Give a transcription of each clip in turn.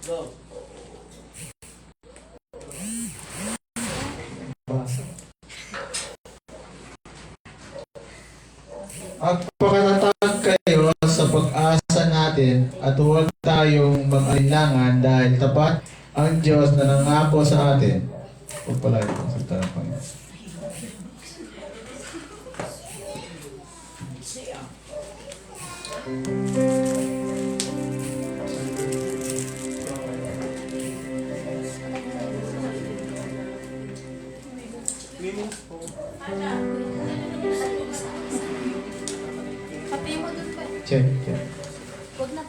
At pakatatag kayo sa pag-asa natin at huwag tayong mag-alinlangan dahil tapat ang Diyos na nangako sa atin. Pagpalay po sa tarapang. Check. Huwag na.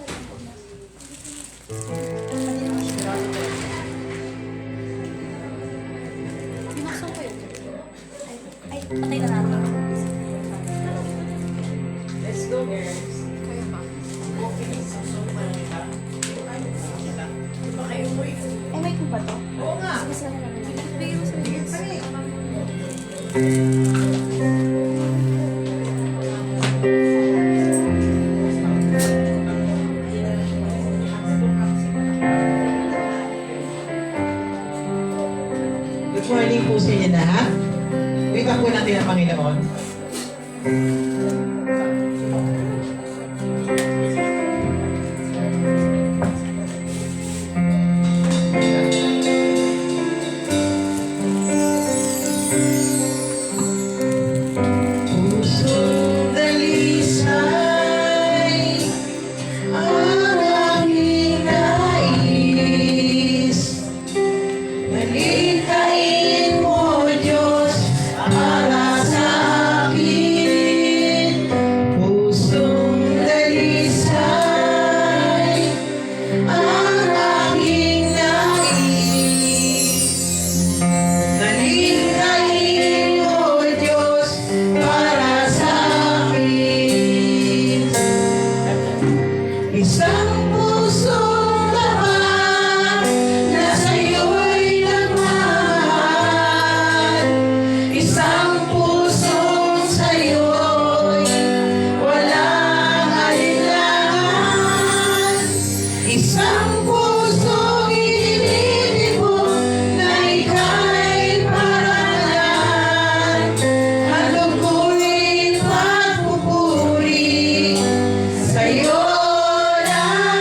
Pinasok ko yun. Ay, patay na natin. Let's go, girls. Kayo pa. Okay, sasok pa lang kita. Di ba kayo mo ito? Ay, may ko ba to? Oo nga. Sige, sige lang. Bigyan mo sa bigyan. Good morning po sa inyo lahat. Witan po natin ang Panginoon. Pusong dalisay ang aking nais. Malikhain mo, Diyos, para sa akin. Pusong dalisay ang aking nais. Malikhain mo, Diyos, para sa akin. Isang pusong lahat na sa'yo'y nagmahal. Isang pusong sa'yo'y walang alinlangan. Isang pusong inibig na ika'y parangalan. Handog ko'y magpupuri sa'yo lang.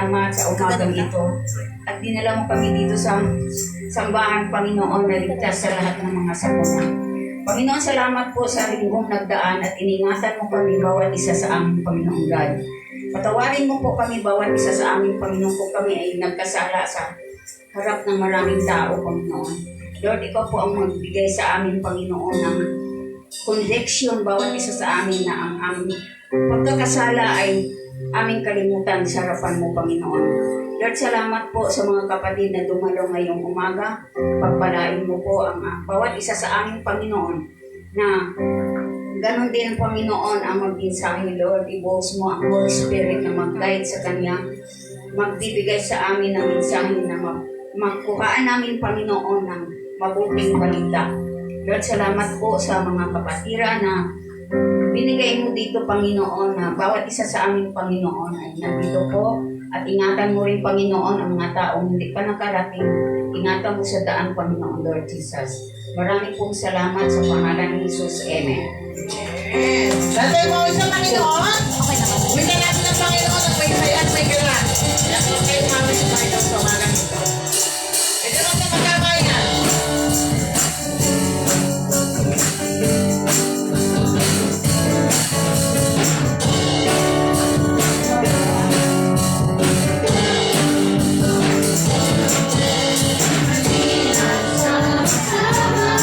salamat sa umagang ito. At dinala mo kami dito sa sambahan, Panginoon, na ligtas sa lahat ng mga sakuna. Panginoon, salamat po sa linggong nagdaan at iningatan mo kami bawat isa sa aming Panginoong God. Patawarin mo po kami bawat isa sa aming Panginoon kung kami ay nagkasala sa harap ng maraming tao, Panginoon. Lord, ikaw po ang magbigay sa aming Panginoon ng conviction bawat isa sa amin na ang aming pagkakasala ay aming kalimutan sa harapan mo, Panginoon. Lord, salamat po sa mga kapatid na dumalo ngayong umaga. Pagpalain mo po ang bawat isa sa aming Panginoon na ganon din, Panginoon, ang magmensahe, Lord. I-boss mo ang Holy Spirit na mag-guide sa Kanya, magbibigay sa amin ng mensahe na magkuhaan namin, Panginoon, ng mabuting balita. Lord, salamat po sa mga kapatira na binigay mo dito, Panginoon, na bawat isa sa aming Panginoon ay nandito po. At ingatan mo rin, Panginoon, ang mga taong hindi pa nakarating. Ingatan mo sa daan, Panginoon, Lord Jesus. Marami pong salamat sa pangalan ni Jesus. Amen. Dati mo sa Panginoon. Okay naman. Wika natin ang Panginoon ang may saya at may gala. Kaya kayo mami sa Panginoon sa umaga nito. Ito lang na magkamayan. Sama-sama,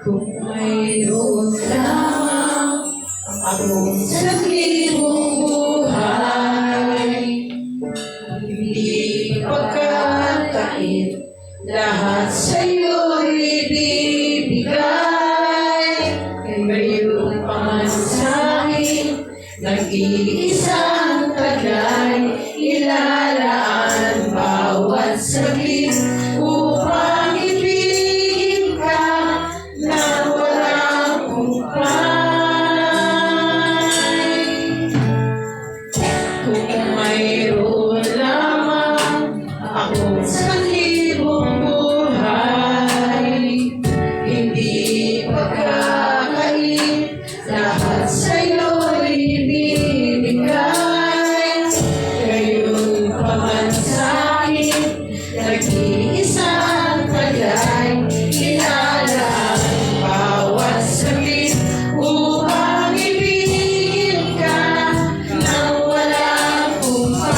Kung mayroon lamang akong sanglibong buhay, hindi pagkatain, lahat sa'yo'y ibibigay. Ngayon pa man sa'kin, nag-iisang tagay, ilalaan bawat saglit upang ibigin ka na walang humpay. Kung mayroon lamang akong sanlibong buhay, hindi pagkakain, lahat sa'yo'y ibibigay. Ngayon pa man sa'kin, nag-iisang tagay, ilalaan bawat saglit upang ibigin ka nang walang humpay.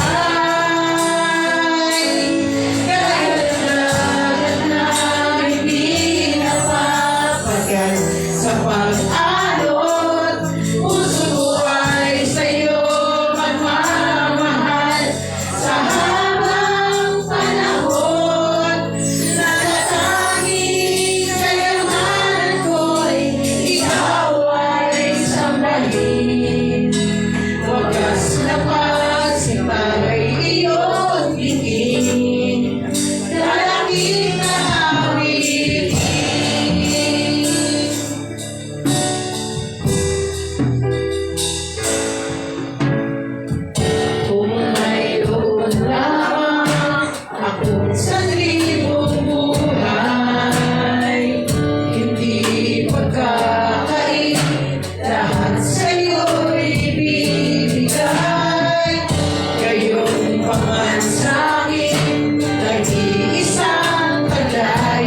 Kahit na hindi napapagal sa pag-alot, puso ko ay sa'yo magmamahal. Sa habang panahon, natatanging kayamanan ko'y ikaw ay sambahin. Wagas na pagsipag ay iyong bigin, lalaki na awitin. Kung mayroon lamang akong sanlibong buhay, hindi pagkakain, lahat sa'yo'y ibibigay. Ngayon pa man sa'kin, nag-iisang tagay,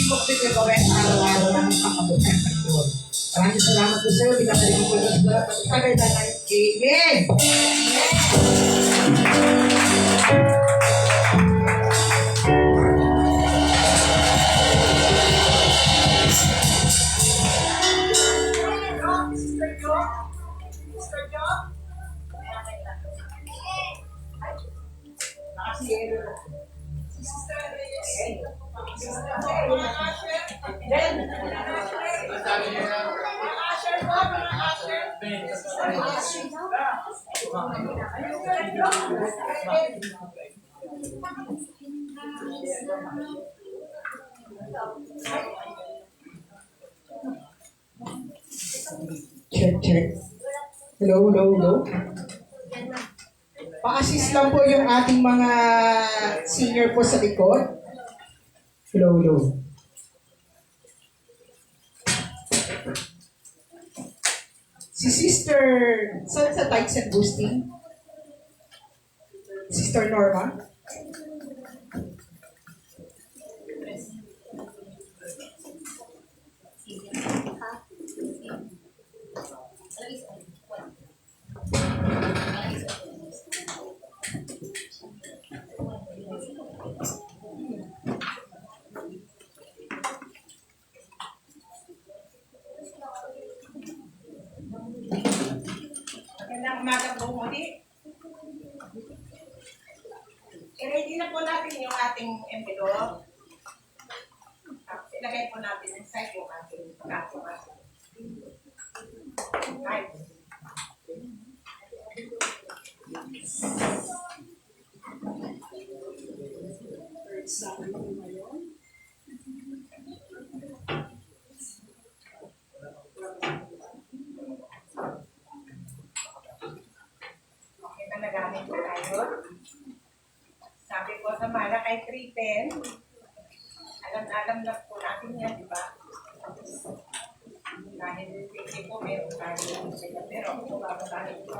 po kasi gagawin araw-araw ng pakabutan ng Lord. Maraming salamat po sa'yo. Binabalik po sa Lord. Pagkagay na tayo. Amen! Check, check. Hello, hello, hello. Pa-assist lang po yung ating mga senior po sa likod. Hello, hello. Si Sister, saan sa Tights and Boosting? Sister Norma? Magandang umaga po muli. I-ready na po natin yung ating envelope. Tapos ilagay po natin inside yung ating document. Right. Okay na nagamit po tayo. Sabi ko sa Malakay 3:10, alam lang po natin yan, di ba? Dahil hindi po meron tayo sila, pero kung bago tayo ito,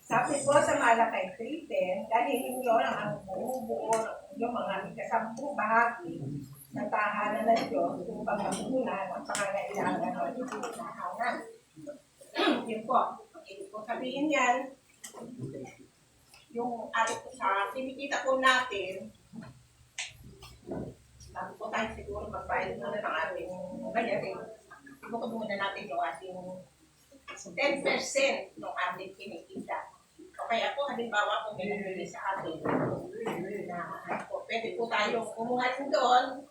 sabi ko sa Malakay 3:10, dahil ninyo ang buo yung mga kasampung bahagi ng tahanan ng Diyos upang mapunan ang pangangailangan ng tahanan. Yun po. Ibig ko sabihin yan, yung sa kinikita po natin, bago po tayo siguro magbayad muna ng ating ganyan, ibukod muna natin yung ating 10% ng ating kinikita. O kaya po, halimbawa kung may nagbili sa atin, na po, pwede po tayong kumuha rin doon,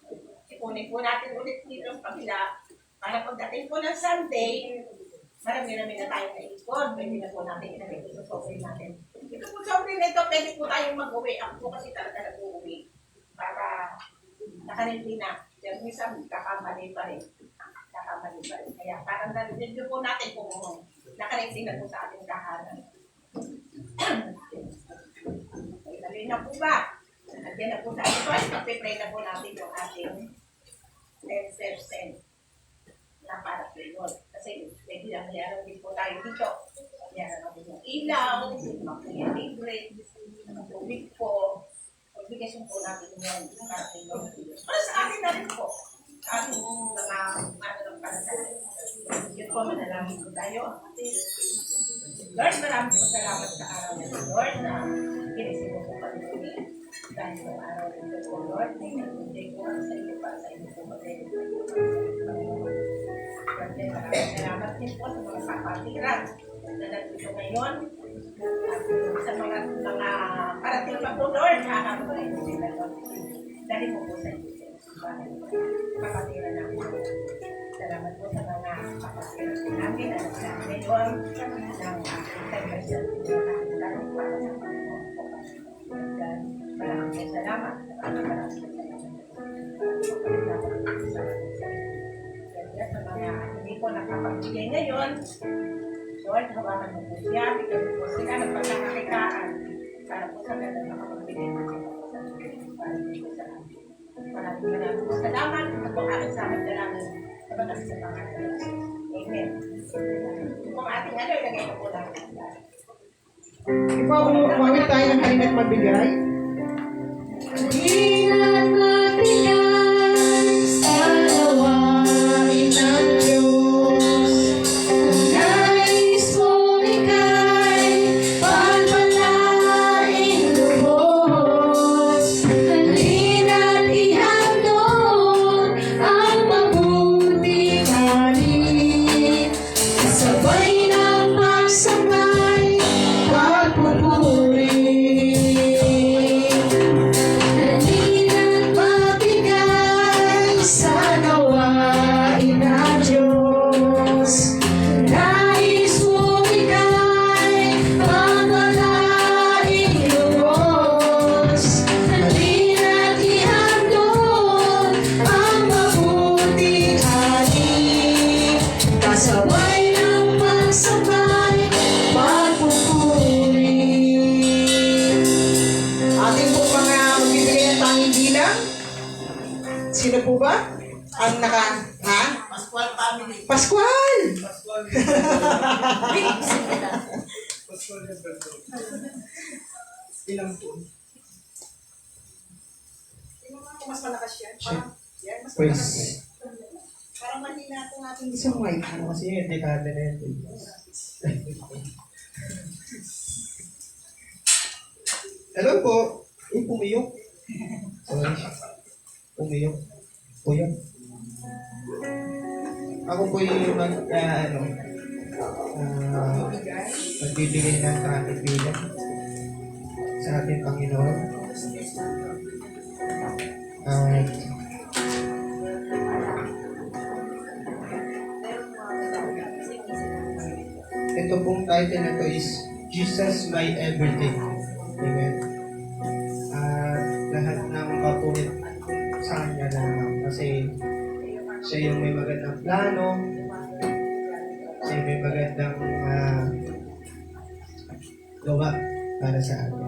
ipunin po natin ulit dito sa kabila, para pagdating po ng Sunday, marami-rami na tayong naikot, pwede na po natin ilagay ito sa sobre natin. Ito po sobre na ito, pwede po tayong mag-uwi. Ako po kasi talaga nag-uwi para nakarindi na. Pero minsan, kakamali pa rin. Kaya parang nalilid po natin kung nakarindi na po sa ating tahanan. Dali na po ba? Nandiyan na po sa ating kapipray na po natin yung ating 10% na para sa inyo. Kasi pwede lang mayroon din po tayo dito. Mayroon natin yung ilaw, yung libre, yung tubig po. Obligasyon po natin yun para sa inyo. Para sa akin na rin po. Sa ating mga ng panasal. Yun po, manalangin po tayo. Lord, maraming po salamat sa araw na ito, Lord, na kinisip mo po kami kami. Dahil sa araw na ito po, Lord, hindi ko sa iyo para sa inyo po kami. Maraming salamat din po sa mga kapatiran na nandito ngayon at sa mga parating pa po, Lord, nakakabuhay po sila, Lord. Dahil mo po sa inyo kapatiran namin. Salamat po sa mga kapatiran namin at sa ngayon ng ating 10% na namin para sa Panginoon po. Dan maraming salamat. Maraming sa mga hindi po nakapagbigay ngayon, Lord, hawakan mo po siya, bigyan mo po sila ng pagkakakitaan para po sa ganda nakapagbigay po sila sa amin. Maraming po salamat at po aking samad dalangin sa batas sa pangalan. Amen. Kung ating ilagay na po natin. Umawit tayo ng halina't magbigay. Halina't magbigay sa gawain ng Diyos. Nais mo ika'y pagpalain lubos. Halina't ihandog ang mabuting halin. Kasabay ng pagsabay, pagpupuri. Halina't magbigay sa gawain ng Diyos. Nais mo ika'y pagpalain lubos. Halina't ihandog ang mabuting halin. Kasabay ng pagsabay, pagpupuri. Ating po mga magbibigay ng tanging bilang. Sino po ba? Ang ha? Pascual family. Pascual! Ilang po? Sino mga mas malakas yan? Parang, yan, mas Pues, malakas yan. Parang mahina itong ating isang mic. Ano kasi yun, dekada na yun. Hello po. Pumiyok. Sorry. Pumiyok. Po yun. Ako po yung magbibigay ng kahit bilang sa ating Panginoon. At ito pong title na to is Jesus My Everything. Amen. At lahat ng papulit sa Kanya na naman. Kasi siya yung may magandang plano. Siya yung may magandang gawa para sa atin.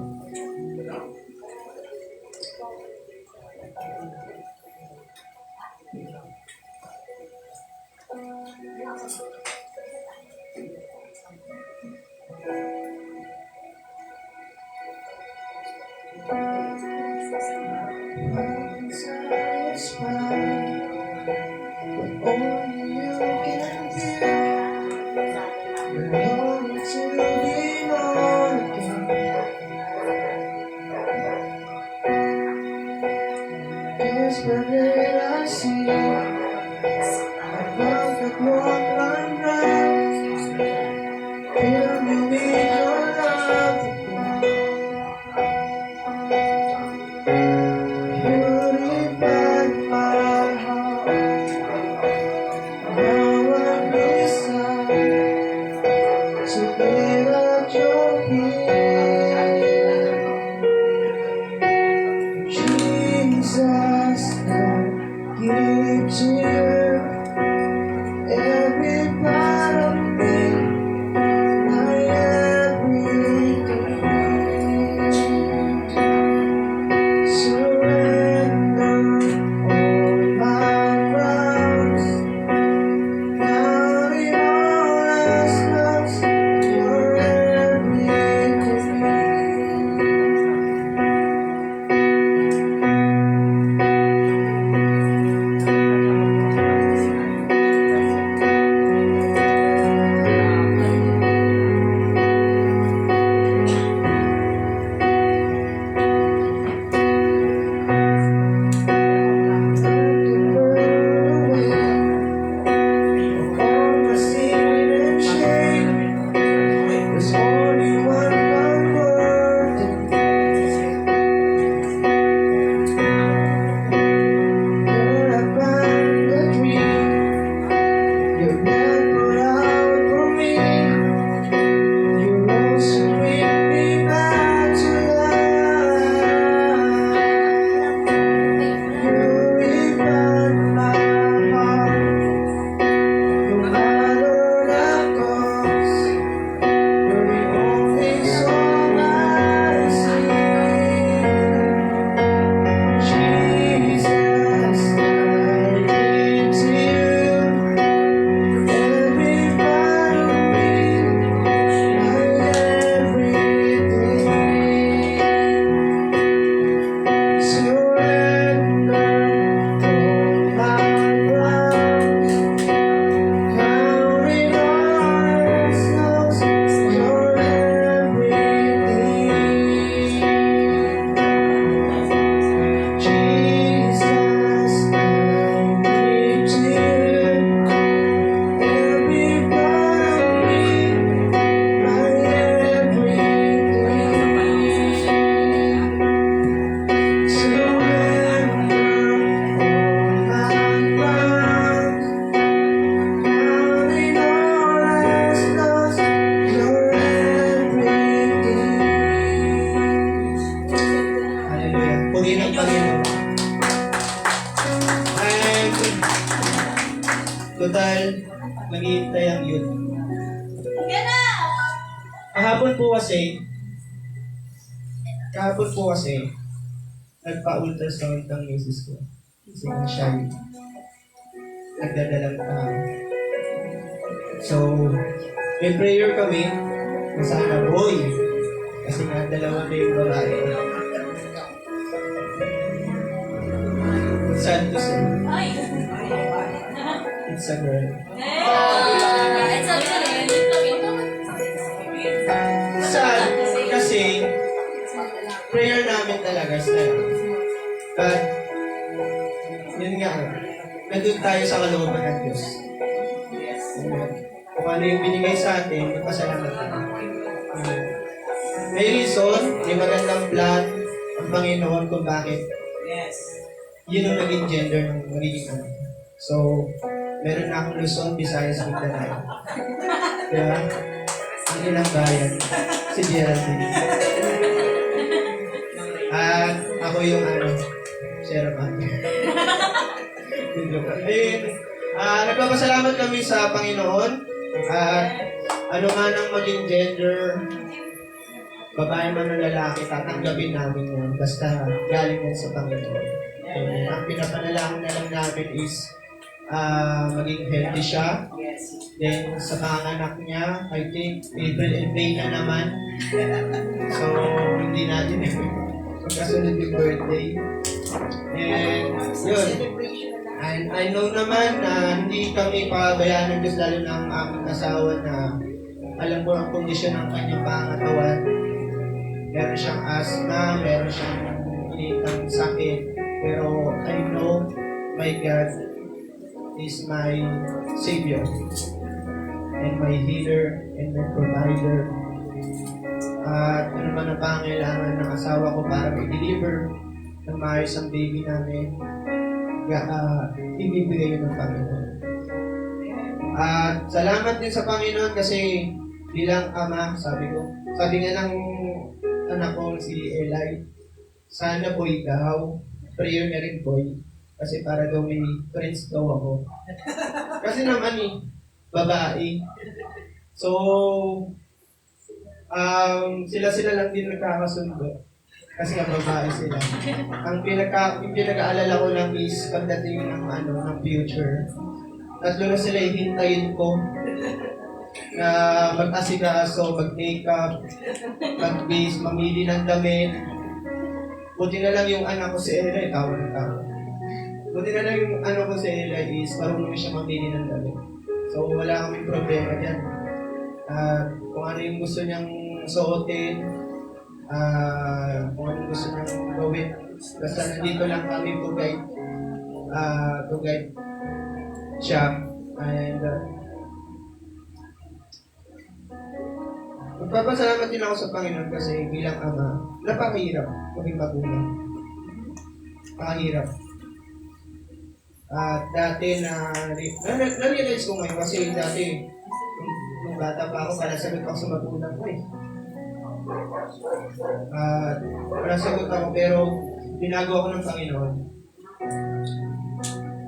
Total, naghihintay ang youth. Kahapon po kasi, nagpa-ultrasound ng misis ko. Kasi nga siya yung nagdadalang tao. So, may prayer kami na sana boy. Kasi nga dalawa na yung babae. Sad to say. It's a girl. Sad kasi prayer namin talaga sa but yun nga, nandun tayo sa kalooban ng Diyos. Kung ano yung binigay sa atin, ipasalamat natin. May reason, may magandang plan ang Panginoon kung bakit yun ang naging gender ng magiging anak. So, meron na akong Luzon, Visayas, Mindanao. Diba? Ang ilang bayan, si Geraldine. At ako yung Sherapan. Ayun, nagpapasalamat kami sa Panginoon. At ano man ang maging gender, babae man o lalaki, tatanggapin namin yan. Basta galing yan sa Panginoon. Ang pinapanalangin na lang namin is maging healthy siya. Then sa panganak niya, I think April and May na naman. So hindi natin magkasunod yung birthday. And yun. And I know naman na hindi kami pabayaan ng Diyos, lalo na ang aming asawa na alam ko ang kondisyon ng kanyang pangatawan. Meron siyang asthma, meron siyang initang sakit. Pero I know my God is my Savior and my healer and my provider. At ano man ang pangailangan ng asawa ko para ma-deliver ng maayos ang baby namin, ibibigay yun ng Panginoon. At salamat din sa Panginoon kasi bilang ama, sabi nga ng anak ko si Eli, sana boy daw, prayer na rin boy, kasi para daw may friends daw ako. Kasi naman babae. So, sila lang din nagkakasundo. Kasi nga babae sila. Ang pinag-aalala ko lang is pagdating ng future. Tatlo na sila ihintayin ko na mag-asikaso, mag-makeup, mag-base, mamili ng damit. Buti na lang yung anak ko si Ella, tawa ng tawa. Buti na lang yung anak ko si Ella is marunong siya mamili ng damit. So wala kaming problema dyan. Kung ano yung gusto niyang suotin, kung ano yung gusto niyang gawin. Basta nandito lang kami to guide siya. And magpapasalamat din ako sa Panginoon kasi bilang ama, napakahirap maging magulang. Napakahirap. At dati na-realize ko ngayon kasi dati nung bata pa ako, palasagot ako sa magulang ko eh. Palasagot ako pero binago ako ng Panginoon.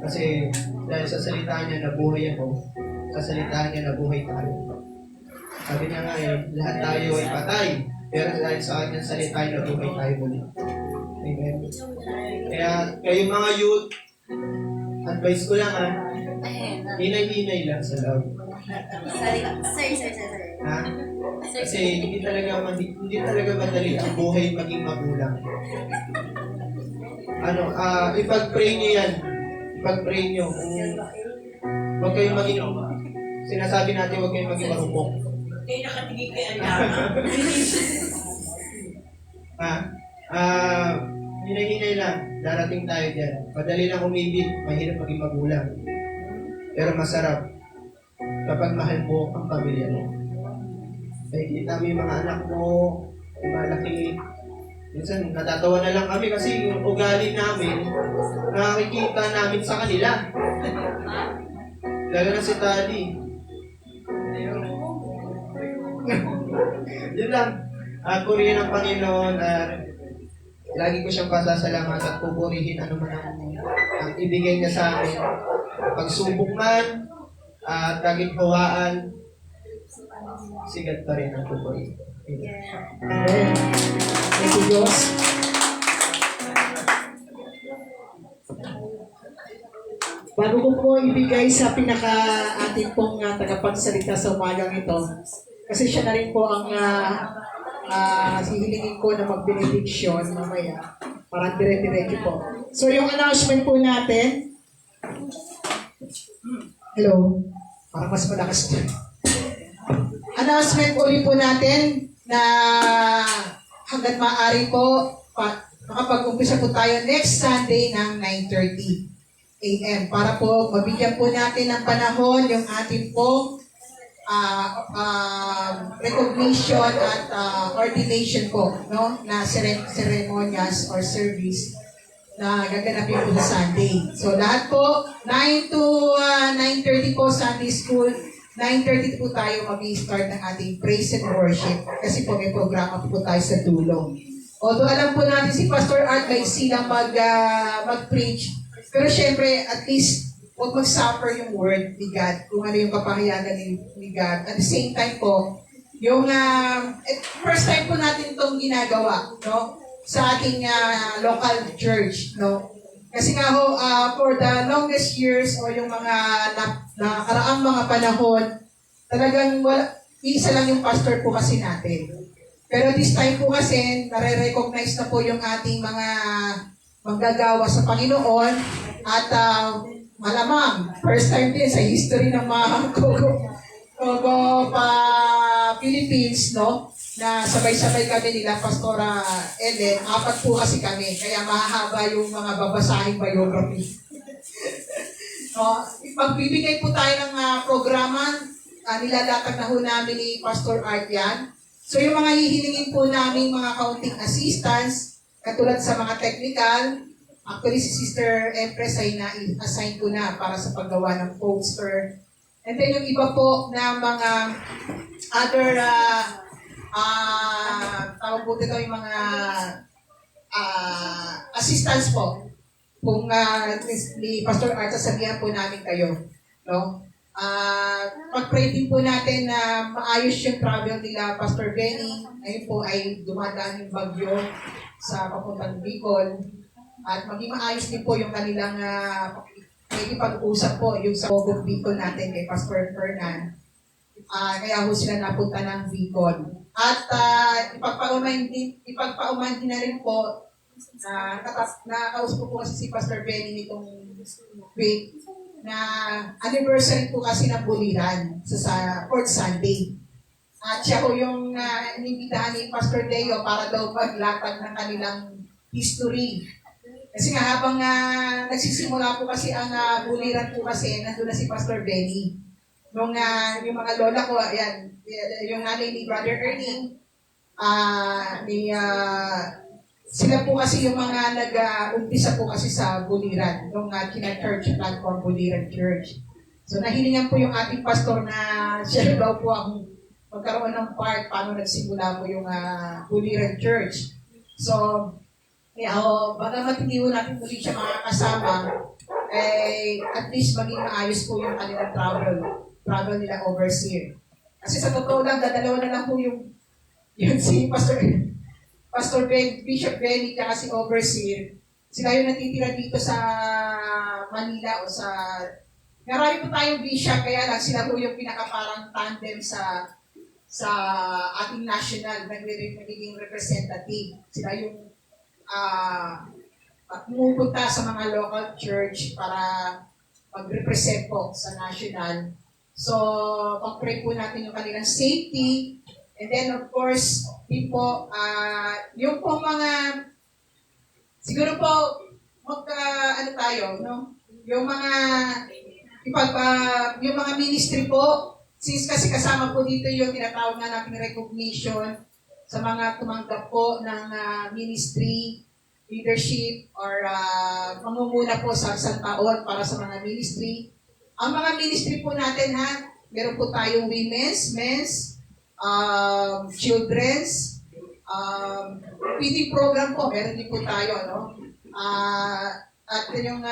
Kasi dahil sa salita niya nabuhay ako, sa salita niya nabuhay tayo. Sabi niya nga lahat tayo ay patay, pero dahil sa kanyang salita ay nabuhay tayo muli. Amen. Kaya kayo mga youth, advice ko lang hinay-hinay lang sa love. Sir. Ha? Kasi hindi talaga madali ang buhay maging magulang. Ipag-pray niyo yan. Ipag-pray niyo. Huwag kayong maging, sinasabi natin huwag kayong maging marupok. Kaya nakatigil kay Alama. Hinay-hinay lang. Darating tayo dyan. Madali lang umibig. Mahirap maging magulang. Pero masarap kapag mahal mo ang pamilya mo. Nakikita mo yung mga anak mo, yung malaki. Minsan, natatawa na lang kami kasi yung ugali namin, nakikita namin sa kanila. Lalo na si Tali. Yun lang. Purihin ang Panginoon at lagi ko siyang pasasalamat at pupurihin ano man ang ibigay niya sa amin. Pagsubok man, At laging huwaan, sigat pa rin ang tukoy. Amen. Thank you, Diyos. Bago ko po ibigay sa pinaka ating pong tagapagsalita sa umagang ito, kasi siya na rin po ang hihilingin ko na mag-benediction mamaya. Parang dire-diretso po. So yung announcement po natin, hello, parang mas malakas po. Announcement ulit po natin na hanggat maaari po, makapag-umpisa po tayo next Sunday ng 9:30 a.m. para po mabigyan po natin ng panahon yung ating pong recognition at ordination po, no, na ceremonias or service na gaganapin po sa Sunday. So lahat po, 9 to 9:30 po Sunday school, 9:30 po tayo mag-start ng ating praise and worship kasi po may programa po tayo sa tulong. Although alam po natin si Pastor Art may silang mag-preach, pero syempre at least huwag mag-suffer yung word ni God, kung ano yung kapahayagan ni God. At the same time po, yung first time po natin itong ginagawa, no, sa ating local church, no. Kasi nga ho, for the longest years o yung mga nakaraang mga panahon, talagang isa lang yung pastor po kasi natin. Pero this time po kasi, nare-recognize na po yung ating mga manggagawa sa Panginoon at malamang, first time din sa history ng mga Kogo Philippines, no? Na sabay-sabay kami nila, Pastora Ellen, 4 po kasi kami, kaya mahahaba yung mga babasahing biography. No, magbibigay po tayo ng programa, nilalatag na ho namin ni Pastor Art yan. So yung mga hihilingin po namin mga counting assistants, katulad sa mga technical, actually si Sister Empress ay na-assign ko na para sa paggawa ng poster. And then yung iba po na mga other tawag po dito yung mga assistants po. Kung ni Pastor Art, sabihan po namin kayo. No? Pag-pray din po natin na maayos yung travel nila, Pastor Benny. Ngayon po ay dumadaan yung bagyo sa papuntang Bicol. At maging maayos din po yung kanilang pag-usap po yung sa Bogong Bicol natin kay Pastor Fernan. Kaya ho sila napunta ng Bicol. At ipagpauman din na rin po nakausap po kasi si Pastor Benny nitong week na anniversary po kasi ng Buliran sa 4th Sunday. At siya po yung inimbitahan ni Pastor Leo para daw maglatag ng kanilang history. Kasi nga habang nagsisimula po kasi ang Buliran po kasi, nandun na si Pastor Benny. Nung yung mga lola ko, ayan, yung nanay ni Brother Ernie, sila po kasi yung mga nag-umpisa po kasi sa Buliran, nung kina-church platform Buliran Church. So nahilingan po yung ating pastor na siya daw po ang magkaroon ng part paano nagsimula po yung Buliran Church. So, bagamat hindi po natin muli siya makakasama, at least maging maayos po yung kanilang travel nila overseas. Kasi sa totoo lang, dadalawa na lang po yung si Pastor Bishop Benny kasi overseer, sila yung natitira dito sa Manila o sa... Marami po tayong bishop, kaya lang sila po yung pinakaparang tandem sa ating national, nagiging representative. Sila yung pumupunta sa mga local church para mag-represent po sa national. So, pag-pray po natin yung kanilang safety. And then, of course, din po, yung po mga, siguro po, tayo, no? Yung mga, yung mga ministry po, since kasi kasama po dito yung tinatawag na nating recognition sa mga tumanggap po ng ministry, leadership, or mangunguna po sa isang taon para sa mga ministry. Ang mga ministry po natin, meron po tayong women's, men's, children's, feeding program po, meron din po tayo, no? At yung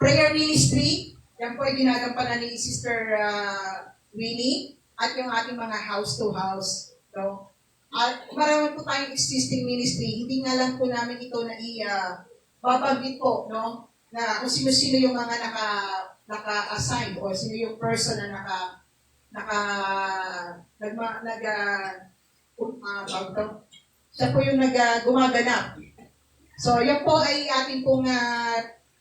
prayer ministry, Yan po ay ginagampanan ni Sister Winnie at yung ating mga house-to-house. No? At marami po tayong existing ministry. Hindi nga lang po namin ito na babanggit po, no? Na kung sino-sino yung mga naka-assign o sino yung person na siya po yung gumaganap. So, yan po ay ating pong,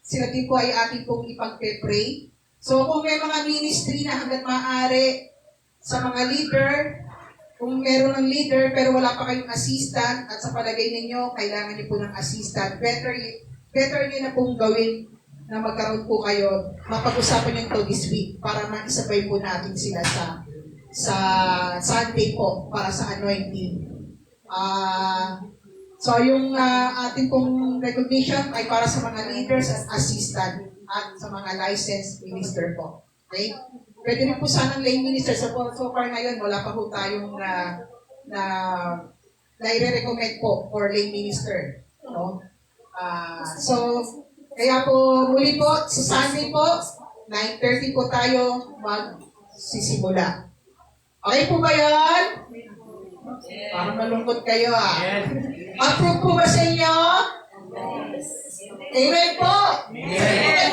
sila din po ay ating pong ipagpe-pray. So, kung may mga ministry na hanggat maaari sa mga leader, kung meron ng leader pero wala pa kayong assistant at sa palagay ninyo, kailangan niyo po ng assistant, better niyo na pong gawin na magkaroon po kayo, mapag-usapan niyo to this week para maisabay po natin sila sa Sunday po para sa anointing. So yung ating pong recognition ay para sa mga leaders at assistant at sa mga licensed minister po. Okay? Pwede rin po sanang lay minister. So far ngayon, wala pa po tayong na i-recommend po for lay minister. No? So, kaya po muli po, sa Sunday po, 9:30 po tayo magsisimula. Okay po ba yan? Parang malungkot kayo Approve po ba sa inyo? Amen po! Amen!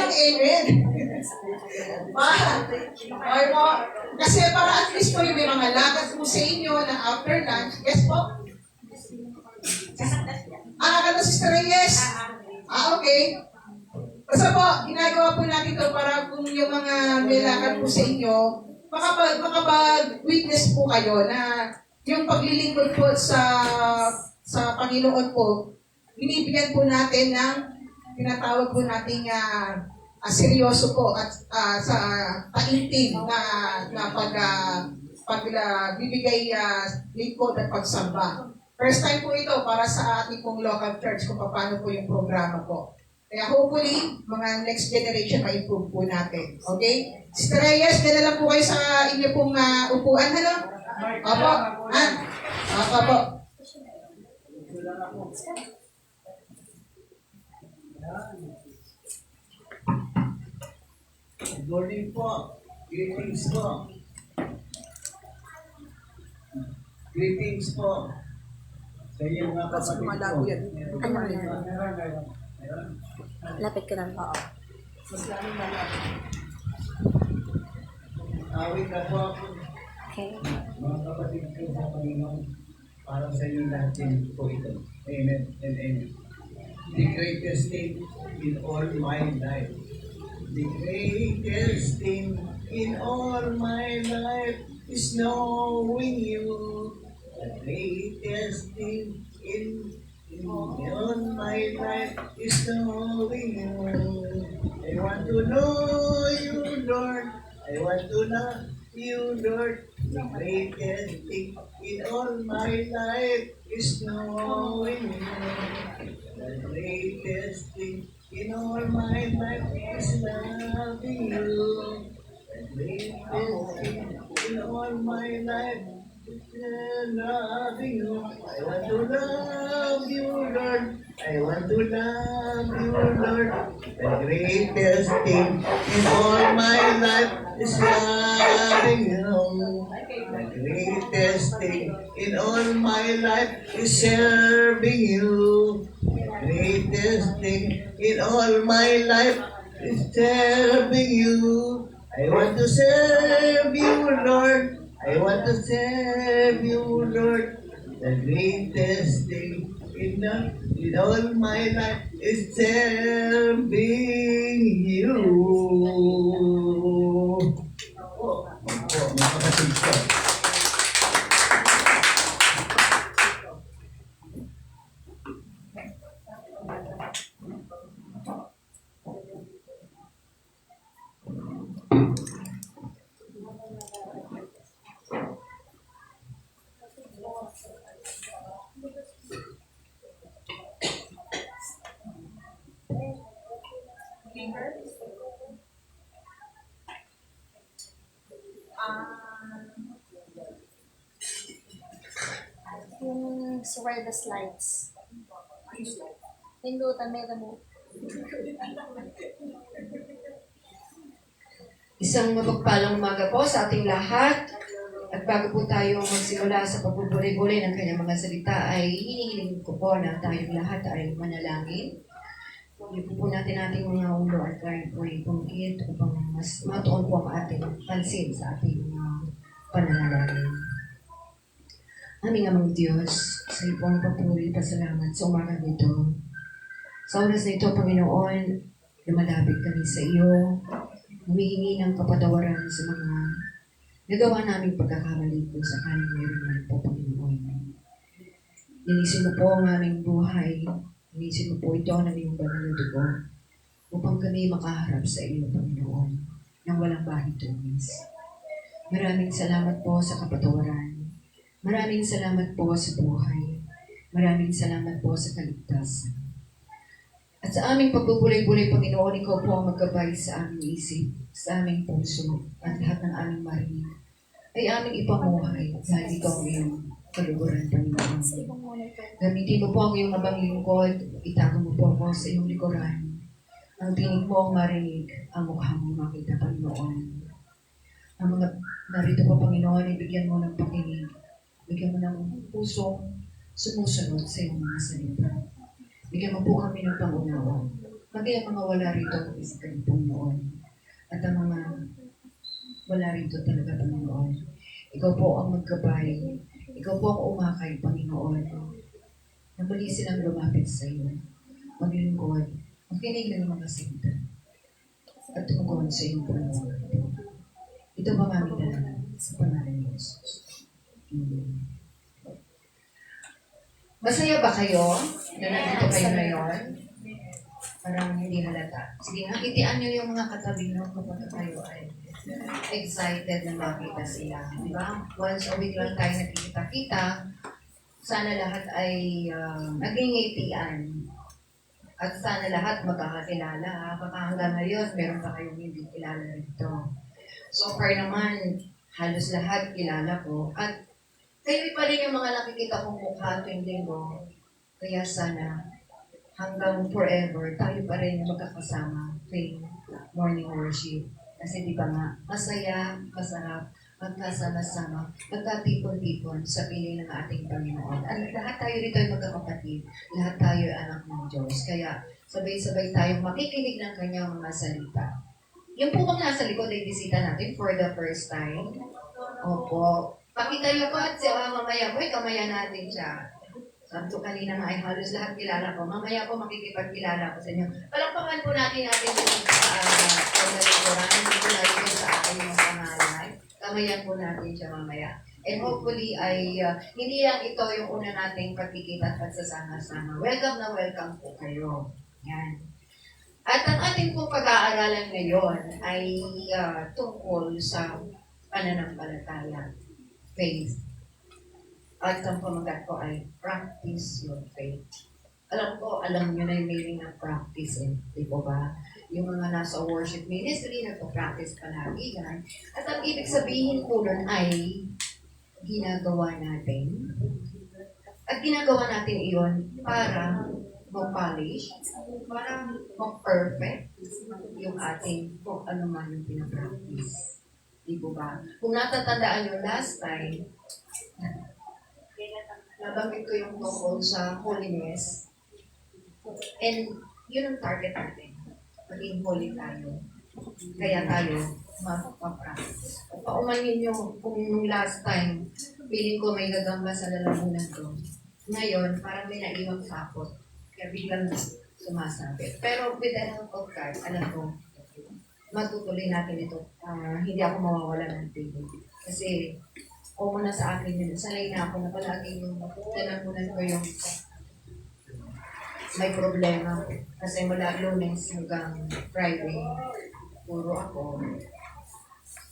Okay po. Kasi para at least po yung may mga lakad po sa inyo na after lunch. Yes po? Nakakanta Sister Reyes? Okay. Basta po, ginagawa po natin ito para kung yung mga may lakad po sa inyo, makapag-witness po kayo na yung paglilingkod po sa Panginoon po, binibigyan po natin ng tinatawag po nating seryoso po at sa taintim na pagbibigay lingkod at pagsamba. First time po ito para sa ating pong local church kung paano po yung programa po. Kaya hopefully, mga next generation ma-improve po natin. Okay? Sister Reyes, dala lang po kayo sa inyo pong upuan. Ano? Opo. Opo. Good morning po. Greetings po. Greetings po. Sa inyo mga kapatid ko. Lapit ka lang. Oo. Awit na po ako. Okay. Mga kapatid ko sa Panginoon. Para sa inyo lahat din po ito. Amen and amen. The greatest thing in all my life. The greatest thing in all my life is knowing you. The greatest thing in all my life is knowing you. I want to know you, Lord. I want to know you, Lord. The greatest thing in all my life is knowing you. The greatest thing in all my life is loving you. The greatest thing in all my life is loving you. I want to love you, Lord. I want to love you, Lord. The greatest thing in all my life is loving you. The greatest thing in all my life is serving you. The greatest thing in all my life is serving you. I want to serve you, Lord. I want to serve you, Lord. The greatest thing in all my life is serving you. Opo, mga kapatid ko. Yung where the slides. Pindutan, meron mo. Isang mapagpalang umaga po sa ating lahat. At bago po tayo magsimula sa pagbubuli-buli ng kanyang mga salita, ay hinihiling ko po na tayong lahat ay manalangin. Ipo po natin ating mga ulo at kaya po ipungkit upang mas matuon po ang ating pansin sa ating pananalangin. Aming amang Diyos, sa iyo po ang papuri, pasalamat sa umaga nito. Sa oras na ito, Panginoon, lumalapit kami sa iyo, humihingi ng kapatawaran sa mga nagawa naming pagkakamali po sa kanin meron man po, Panginoon. Linisin mo po ang aming buhay, linisin mo po ito ng iyong banal na dugo, upang kami makaharap sa iyo, Panginoon, nang walang bahitumis. Maraming salamat po sa kapatawaran. Maraming salamat po sa buhay. Maraming salamat po sa kaligtasan. At sa aming pagbubulay-bulay, Panginoon, ikaw po ang maggabay sa aming isip, sa aming puso, at lahat ng aming marinig ay aming ipamuhay dahil ikaw ang iyong kaluguran, Panginoon. Gamitin mo po ang iyong abang lingkod, itago mo po ako sa iyong likuran. Ang tinig mo ang marinig, ang mukha mo makita, Panginoon. Ang mga narito po, Panginoon, ibigyan mo ng pakinig, bigyan mo ng pusong sumusunod sa iyong mga salita. Bigyan mo po kami ng pangunawa. Maging ang mga wala rito ang isipan, Panginoon. At ang mga wala rito talaga, Panginoon. Ikaw po ang maggabay. Ikaw po ang umakay, Panginoon. Na muli silang lumapit sa iyo. Maglingkod. Makinig ng mga salita. At tumugon sa iyong pangalan. Ito ba aming dalaman sa pangalan ni Jesus? Amen. Masaya ba kayo na nandito kayo ngayon? Parang hindi halata. Sige, nakitian nyo yung mga katabi nyo kapag kayo ay excited na makita sila. Di ba? Once a week lang tayo nakikita-kita, sana lahat ay naging-ngitian. At sana lahat magkakakilala. Baka hanggang ngayon, meron pa kayong hindi kilala rito. So far naman, halos lahat kilala ko. At kayo pa rin yung mga nakikita kong mukha tuwing linggo. Kaya sana, hanggang forever, tayo pa rin yung magkakasama tuwing morning worship. Kasi di ba nga, masaya, masarap, magkasama-sama, magkatipon-tipon sa piling ng ating Panginoon. At lahat tayo rito ay magkakapatid. Lahat tayo ay anak ng Diyos. Kaya sabay-sabay tayong makikinig ng kanyang mga salita. Yung po bang nasa likod ay bisita natin for the first time? Opo. Pakita niyo po at siya mamaya po, kamaya natin siya. Sabi ko kanina nga ay halos lahat kilala ko. Mamaya po makikipagkilala ko sa inyo. Palakpakan po natin yung paglalikuran. Hindi po natin sa akin yung pangalan. Kamayan po natin siya mamaya. And hopefully ay hindi lang ito yung una nating pagkikita at pagsasama-sama. Welcome na welcome po kayo. Yan. At ang ating pong pag-aaralan ngayon ay tungkol sa pananampalataya. Faith. At ang pamagat ko ay practice your faith. Alam nyo na yung meaning ng practice di po ba? Yung mga nasa worship ministry, nagpa-practice palagi yan. At ang ibig sabihin po nun ay ginagawa natin. At ginagawa natin iyon para ma-polish, para ma-perfect yung ating kung ano man yung pinapractice. Di po ba? Kung natatandaan nyo last time, nabanggit ko yung tungkol sa holiness. And yun ang target natin. Maging holy tayo. Kaya tayo mapapractice. Paumanin nyo kung nung last time, feeling ko may gagamba sa lalamunan ko. Ngayon, parang may naiwang sapot. Kaya biglang sumasabit. Pero with the help of God, alam ko, matutuloy natin ito. Hindi ako mawawala ng tingin. Kasi, common na sa akin yun. Sanay na ako na palagi yung lalamunan ko yung may problema. Kasi mula Lunes hanggang Friday, puro ako.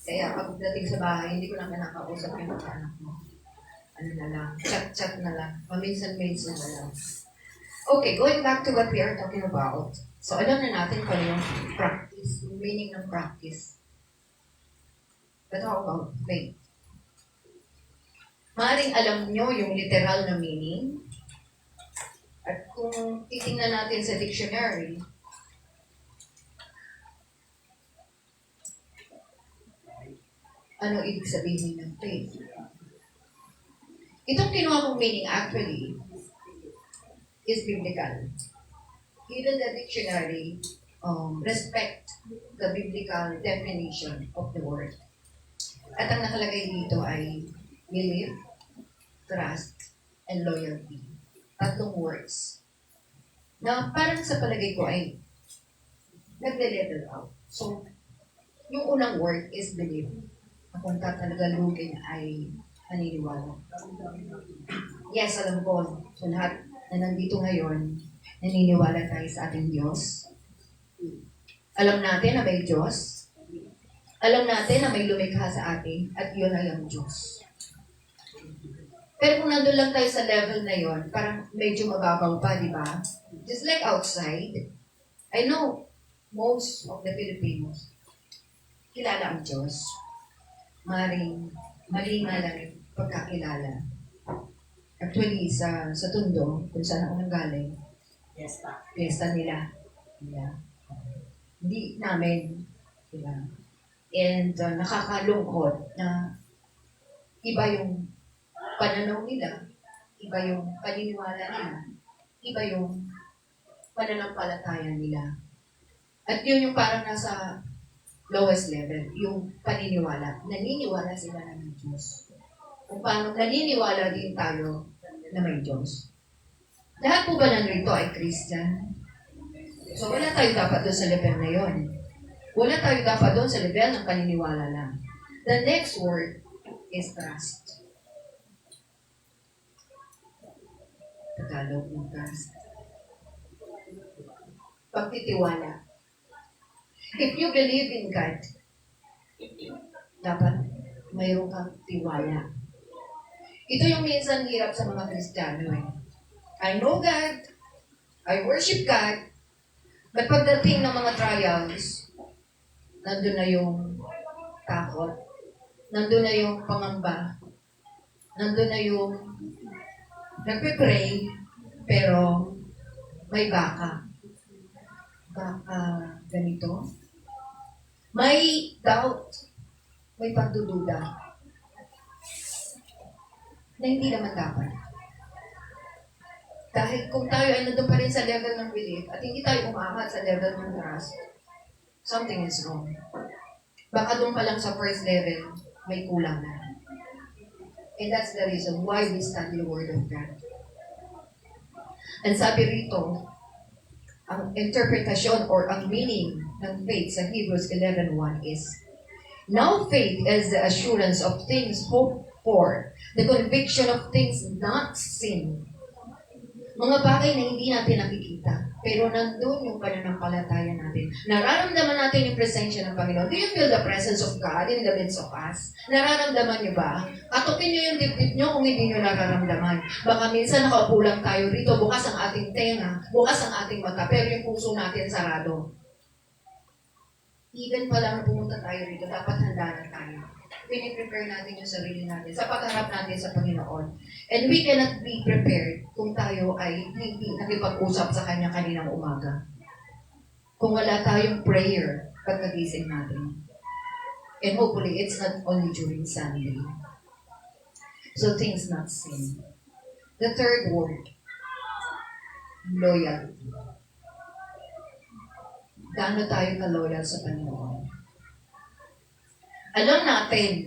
Kaya pagdating sa bahay, hindi ko lang nakakausap yung mga anak mo. Ano na lang, chat-chat na lang. Paminsan-minsan na lang. Okay, going back to what we are talking about. So, alam na natin kung yung practice, yung meaning ng practice. But how about faith? Maaaring alam nyo yung literal na meaning. At kung titingnan natin sa dictionary, ano ibig sabihin ng faith. Itong kinuha kong meaning actually is biblical. Even the dictionary respect the biblical definition of the word. At ang nakalagay dito ay belief, trust, and loyalty. Tatlong words. Na parang sa palagay ko ay nagle-level out. So, yung unang word is belief. Kung tatalagin ay naniniwala. Yes, alam ko. So, lahat na nandito ngayon, naniniwala tayo sa ating Diyos. Alam natin na may Diyos. Alam natin na may lumikha sa atin at yun ay ang Diyos. Pero kung nandun lang tayo sa level na yun, parang medyo mababaw pa, di ba? Just like outside, I know most of the Filipinos kilala ang Diyos. Maring mali nga lang yung pagkakilala. Actually, sa Tondo, kung saan ako nanggaling, fiesta nila. Yeah. Hindi namin. Diba? And nakakalungkot na iba yung pananaw nila, iba yung paniniwala nila, iba yung pananampalataya nila. At yun yung parang nasa lowest level, yung paniniwala. Naniniwala sila na may Diyos. Kung paano naniniwala din tayo na may Diyos. Lahat po ba nandito ay Christian? So wala tayo dapat doon sa level na yun. Wala tayo dapat doon sa level ng paniniwala lang. The next word is trust. Tagalog ng trust. Pagtitiwala. If you believe in God, dapat mayroon kang tiwala. Ito yung minsan hirap sa mga Kristiyano eh. I know God, I worship God, but pagdating ng mga trials, nandun na yung takot, nandun na yung pangamba, nandun na yung nagpe-pray, pero may baka. Baka ganito. May doubt, may pagdududa, na hindi naman dapat. Dahil kung tayo ay nandun pa rin sa level ng belief at hindi tayo umahat sa level ng trust, something is wrong. Baka doon pa lang sa first level, may kulang na. And that's the reason why we study the Word of God. And sabi rito, ang interpretasyon or ang meaning ng faith sa Hebrews 11:1 is, now faith is the assurance of things hoped for, the conviction of things not seen. Mga bagay na hindi natin nakikita, pero nandun yung pananampalataya natin. Nararamdaman natin yung presensya ng Panginoon. Do you feel the presence of God in the midst of us? Nararamdaman nyo ba? Atukin nyo yung dibdib nyo kung hindi nyo nararamdaman. Baka minsan nakaupo lang tayo rito, bukas ang ating tenga, bukas ang ating mata, pero yung puso natin sarado. Even pa lang na pumunta tayo rito, dapat handa na tayo. Piniprepare natin yung sarili natin sa pagharap natin sa Panginoon. And we cannot be prepared kung tayo ay hindi nakipag-usap sa Kanya kaninang umaga. Kung wala tayong prayer pagkagising natin. And hopefully, it's not only during Sunday. So things not seen. The third word, loyalty. Gaano tayo ka-loyal sa Panginoon? Alam natin,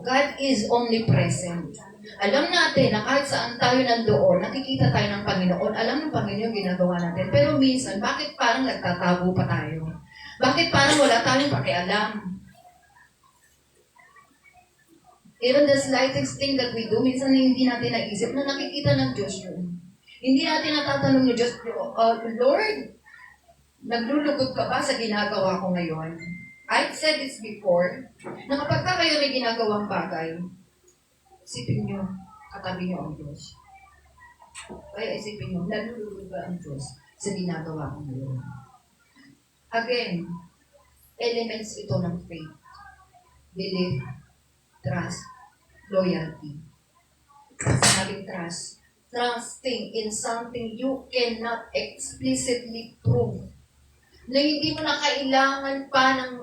God is omnipresent. Alam natin na kahit saan tayo nandoon, nakikita tayo ng Panginoon, alam ng Panginoon yung ginagawa natin. Pero minsan, bakit parang nagtatago pa tayo? Bakit parang wala tayong pakialam? Even the slightest thing that we do, minsan hindi natin naisip na nakikita ng Diyos yun. Hindi natin natatanong ng Diyos, Lord, naglulugod ka ba sa ginagawa ko ngayon? I've said this before, na kapag kayo may ginagawang bagay, isipin nyo, katabi nyo ang Diyos. Kaya isipin nyo, nalulugod ba ang Diyos sa ginagawa ko ngayon? Again, elements ito ng faith. Belief, trust, loyalty. Sabing trust, trusting in something you cannot explicitly prove. Na hindi mo na kailangan pa ng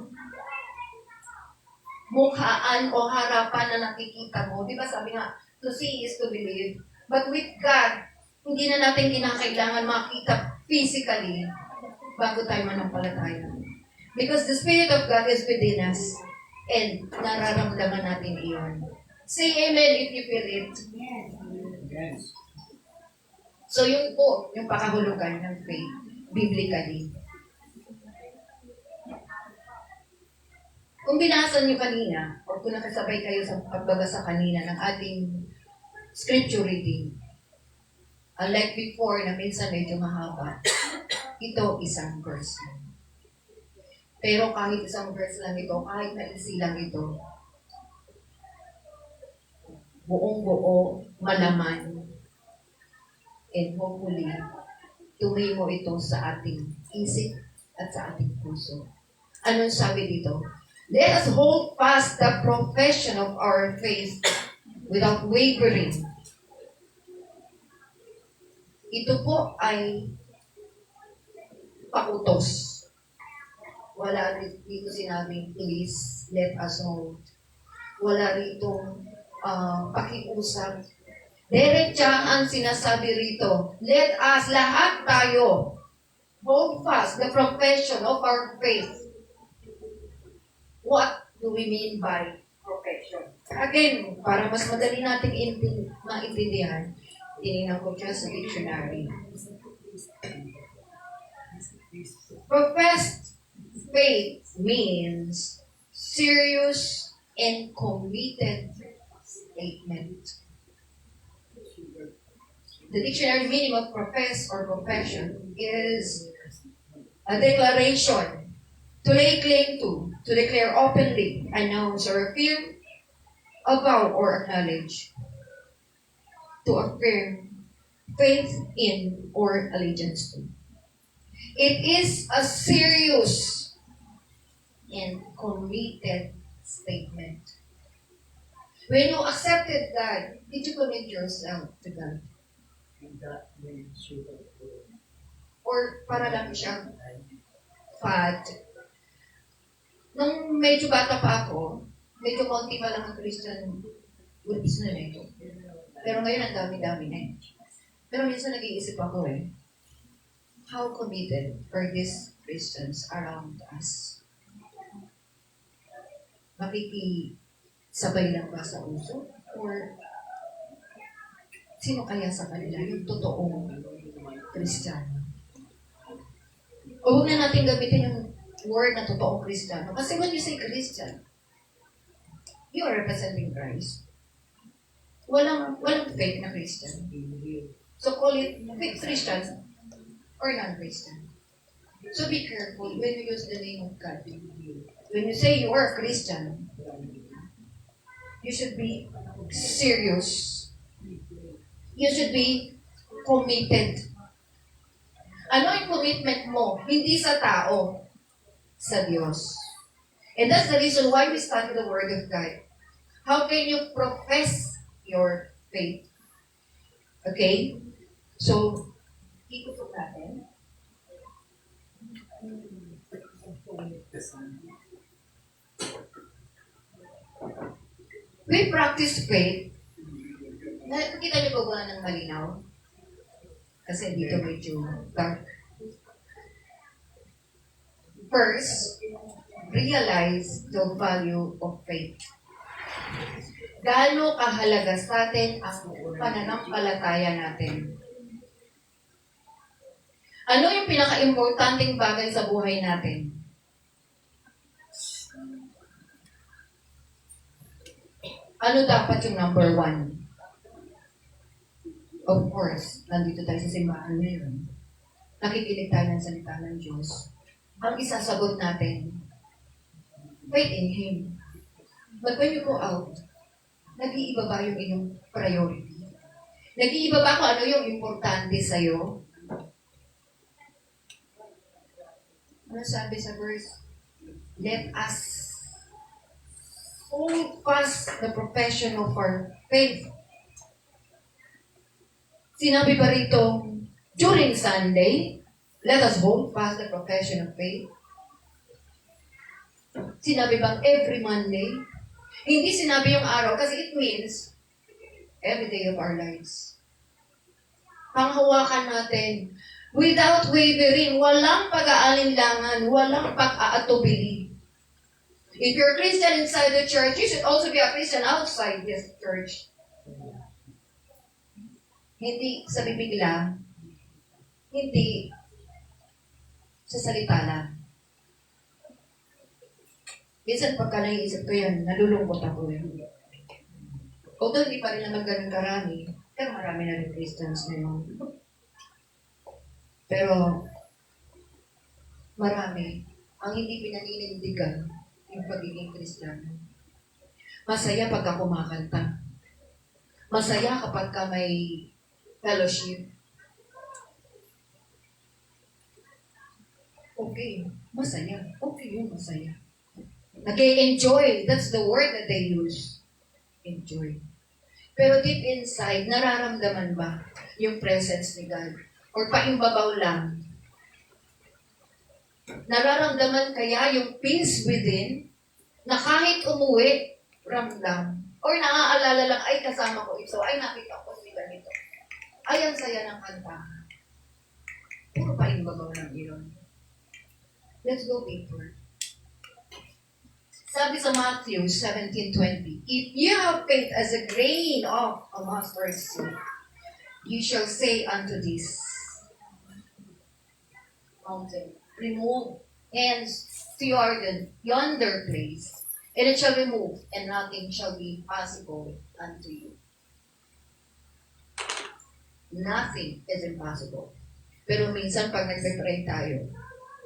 mukhaan o harapan na nakikita mo. Di ba sabi nga, to see is to believe. But with God, hindi na natin kinakailangan makita physically bago tayo manampalataya. Because the Spirit of God is within us and nararamdaman natin iyon. Say amen if you feel it. So yun po, yung pakahulugan ng faith, biblically. Kung binasa niyo kanina, o kung nakasabay kayo sa pagbabasa kanina ng ating scripture reading, unlike before na minsan medyo mahaba, ito isang verse lang. Pero kahit isang verse lang ito, kahit maiksi lang ito, buong-buo, malaman, and hopefully, tumimo ito sa ating isip at sa ating puso. Anong sabi dito? Let us hold fast the profession of our faith without wavering. Ito po ay pautos. Wala dito sinabing, please, let us hold. Wala rito pakiusap. Diretsa ang sinasabi rito. Let us, lahat tayo, hold fast the profession of our faith. What do we mean by profession? Again, para mas madali natin maintindihan, tinignan ko siya sa dictionary. Professed faith means serious and committed statement. The dictionary meaning of profess or profession is a declaration, to lay claim to declare openly, announce or affirm, avow or acknowledge, to affirm faith in or allegiance to. It is a serious and committed statement. When you accepted God, did you commit yourself to God? Or para lang siyang fad? Nung medyo bata pa ako, medyo konti pa lang ang Christian groups na ito. Pero ngayon ang dami-dami na yun. Pero minsan nag-iisip ako how committed are these Christians around us? Makikisabay lang ba sa uso? Or sino kaya sa kanila yung totoong Kristiyano? O huwag na natin gamitin yung word na totoong Kristiyano. Kasi when you say Christian, you are representing Christ. Walang fake na Christian. So call it fake Christian or non-Christian. So be careful when you use the name of God. When you say you are a Christian, you should be serious. You should be committed. Ano yung commitment mo? Hindi sa tao, sa Diyos. And that's the reason why we study the Word of God. How can you profess your faith? Okay? So, ikutok natin. We practice faith. Nakikita niyo ba ng malinaw? Kasi dito medyo dark. First, realize the value of faith. Gaano kahalaga sa atin ang pananampalataya natin? Ano yung pinaka-importanting bagay sa buhay natin? Ano dapat yung number one? Of course, nandito tayo sa simbahan ngayon. Nakikinig tayo ng salita ng Diyos. Ang isasagot natin, faith in Him. But when you go out, nag-iiba ba yung iyong priority? Nag-iiba ba kung ano yung importante sa'yo? Ano sabi sa verse? Let us hold fast the profession of our faith. Sinabi ba rito, during Sunday, let us hold fast the profession of faith? Sinabi bang every Monday? Hindi sinabi yung araw kasi it means every day of our lives. Panghawakan natin without wavering, walang pag-aalinlangan, walang pag-aatubili. If you're a Christian inside the church, you should also be a Christian outside this church. Hindi sa bibig lang, hindi sa salita lang. Minsan pagka naiisip ko yan, nalulungkot ako eh. Although hindi pa rin naman ganun karami, pero marami na rin Christians ngayon. Pero marami ang hindi pinaninindigan yung pagiging Kristiyano. Masaya pagka kumakanta. Masaya kapag ka may fellowship. Okay, masaya. Okay yun, masaya. Nag-enjoy. That's the word that they use. Enjoy. Pero deep inside, nararamdaman ba yung presence ni God? Or paimbabaw lang? Nararamdaman kaya yung peace within na kahit umuwi, ramdam. Or naaalala lang, ay kasama ko ito, ay nakita ko si ganito. Ay, ang saya ng kanta. Puro paimbabaw lang yun. Let's go deeper. Sabi sa Matthew 17:20, if you have faith as a grain of a mustard seed, you shall say unto this mountain, remove hence to yonder place, and it shall remove, and nothing shall be possible unto you. Nothing is impossible. Pero minsan pag nagpe-pray tayo,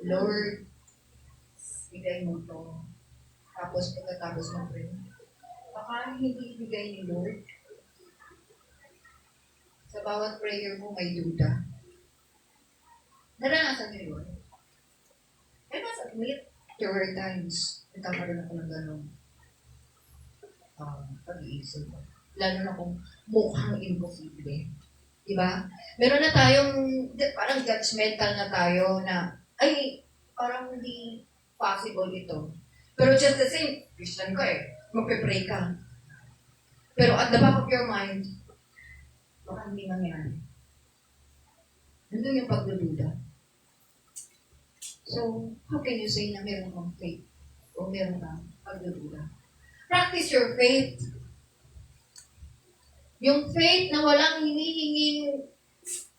Lord, bigay mo to. Tapos pagkatapos ng pray, baka hindi bigay ni Lord. Sa bawat prayer mo may duda. Naranasan niyo yun? I must admit, there were times nagkakaroon ako ng ganun pag-iisip. Lalo na kung mukhang imposible. Diba? Meron na tayong, parang judgmental na tayo na, ay, parang hindi possible ito. Pero just the same, Christian ka eh, magpe-pray ka. Pero at the back of your mind, baka hindi mangyari. Nandun yung pagdududa. So, how can you say na meron kang faith o meron kang pagdududa? Practice your faith. Yung faith na walang hinihinging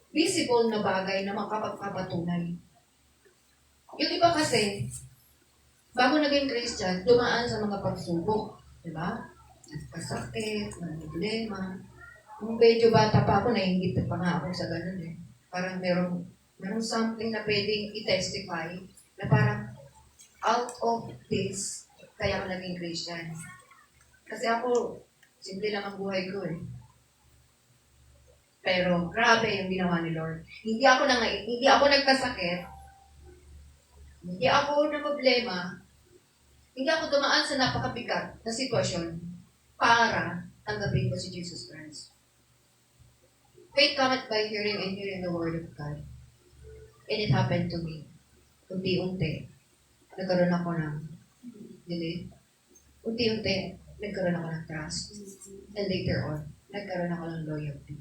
visible na bagay na makapagpapatunay. Yung iba kasi, bago naging Christian, dumaan sa mga pagsubok. Diba? Kasakit, mga problema. Nung medyo bata pa ako, naiingit pa nga ako sa ganun eh. Parang merong something na pwedeng i-testify na parang out of this, kaya ako naging Christian. Kasi ako, simple lang ang buhay ko eh. Pero grabe yung ginawa ni Lord. Hindi ako nagkasakit. Hindi ako na problema. Hindi ako dumaan sa napakabigat na sitwasyon para tanggapin ko si Jesus Christ. Faith cometh by hearing and hearing the word of God. And it happened to me. Unti-unti, nagkaroon ako ng delay. Unti-unti, nagkaroon ako ng trust. And later on, nagkaroon ako ng loyalty.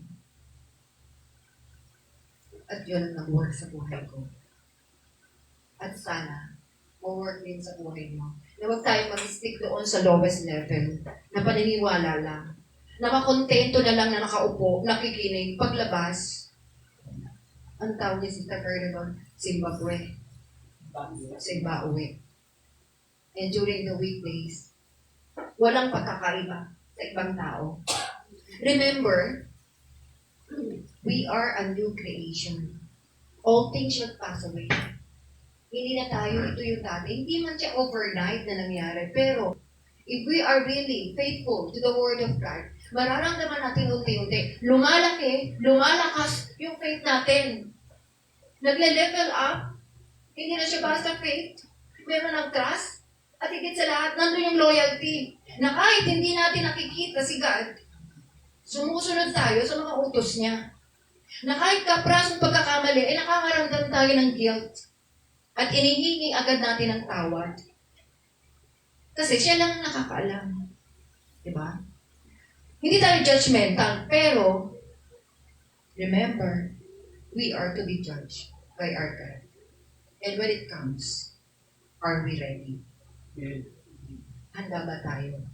At yun ang nag-work sa buhay ko. At sana, ma-work din sa buhay mo. Na huwag tayo mag-stick doon sa lowest level, na paniniwala lang, na makontento na lang na nakaupo, nakikinig, paglabas. Ang tawag niya si Takernagon, Zimbabwe. Zimbabwe. And during the weekdays, walang pagkakaiba sa ibang tao. Remember, we are a new creation. All things shall pass away. Hindi na tayo, ito yung dati. Hindi man siya overnight na nangyari. Pero, if we are really faithful to the Word of God, mararamdaman natin unti-unti. Lumalakas yung faith natin. Nagle-level up. Hindi na siya basta faith. Meron ng trust. At higit sa lahat, nandun yung loyalty. Na kahit hindi natin nakikita si God, sumusunod tayo sa mga utos niya. Na kahit kaprasong pagkakamali, ay nakakaramdam tayo ng guilt. At inihingi agad natin ang tawad. Kasi siya lang nakakaalam. Diba? Hindi tayo judgmental, pero remember, we are to be judged by our God. And when it comes, are we ready? Handa ba tayo?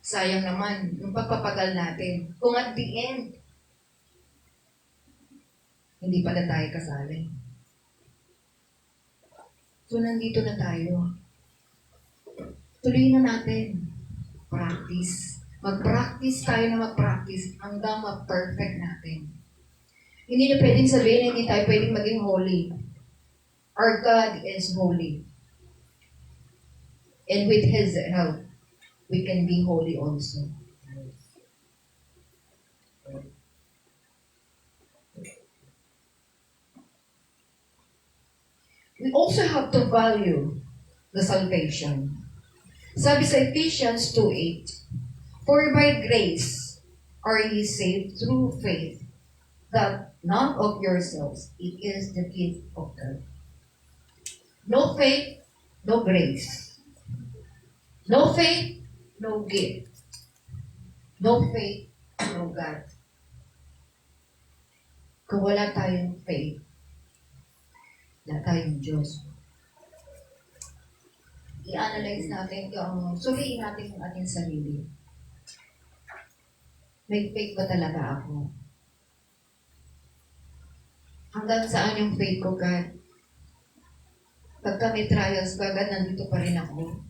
Sayang naman, yung pagpapagal natin. Kung at the end, hindi pala tayo kasali. So, nandito na tayo. Tuloy na natin. Practice. Mag-practice tayo na mag-practice hanggang mag-perfect natin. Hindi na pwedeng sabihin na hindi tayo pwedeng maging holy. Our God is holy. And with His help, we can be holy also. We also have to value the salvation. Sabi sa Ephesians 2:8, "For by grace are ye saved through faith, that not of yourselves, it is the gift of God." No faith, no grace. No faith, no gift. No faith, no God. Kung wala tayong faith, wala tayong Diyos. I-analyze natin suriin natin yung ating sarili. May faith ba talaga ako? Hanggang saan yung faith ko, God? Pagka may trials ka, God, nandito pa rin ako.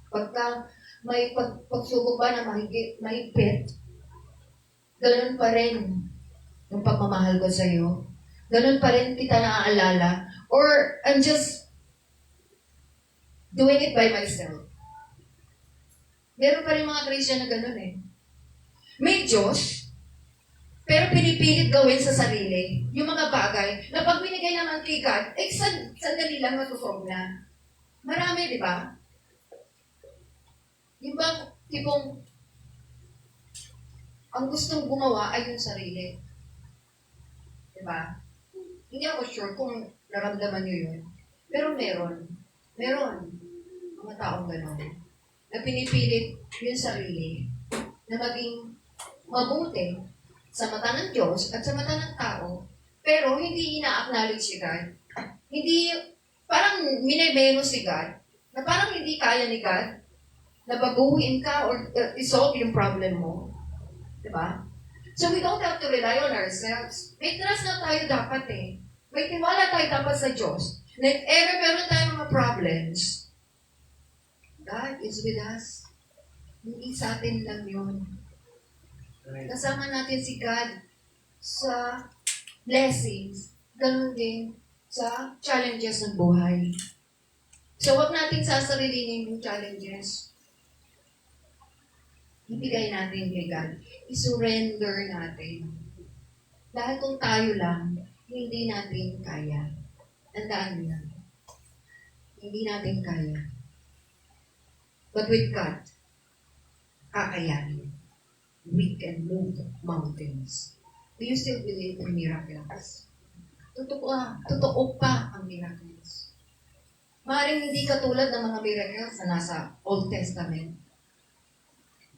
Pagka may pagsubok ba na mahigpit, ganun pa rin yung pagmamahal ko sa'yo. Ganun pa rin kita naaalala. Or I'm just doing it by myself. Meron pa rin mga Christian na ganun eh. May Diyos, pero pinipilit gawin sa sarili yung mga bagay na pag binigay naman kay God, sandali lang matusolve na. Marami, di ba? Yung bang tipong ang gustong gumawa ay yung sarili. Di ba? Hindi ako sure kung naramdaman nyo yun. Pero meron mga taong gano'n na pinipilit yung sarili na maging mabuti sa mata ng Diyos at sa mata ng tao, pero hindi ina-acknowledge si God. Hindi, parang minimeno si God, na parang hindi kaya ni God na baguhin ka or isolve yung problem mo. Diba? So we don't have to rely on ourselves. May trust na tayo dapat eh. May tiwala tayo dapat sa Diyos na if ever meron tayong mga problems, God is with us. Hindi sa atin lang yun. Kasama natin si God sa blessings, ganun din sa challenges ng buhay. So, wag natin sasarilinin yung challenges. Ibigay natin kay God. I-surrender natin. Dahil kung tayo lang, hindi natin kaya. Tandaan niyo yan. Hindi natin kaya. But with God, kakayanin. We can move mountains. Do you still believe in miracles? Totoo pa ang miracles. Maaaring hindi katulad ng mga miracles na nasa Old Testament.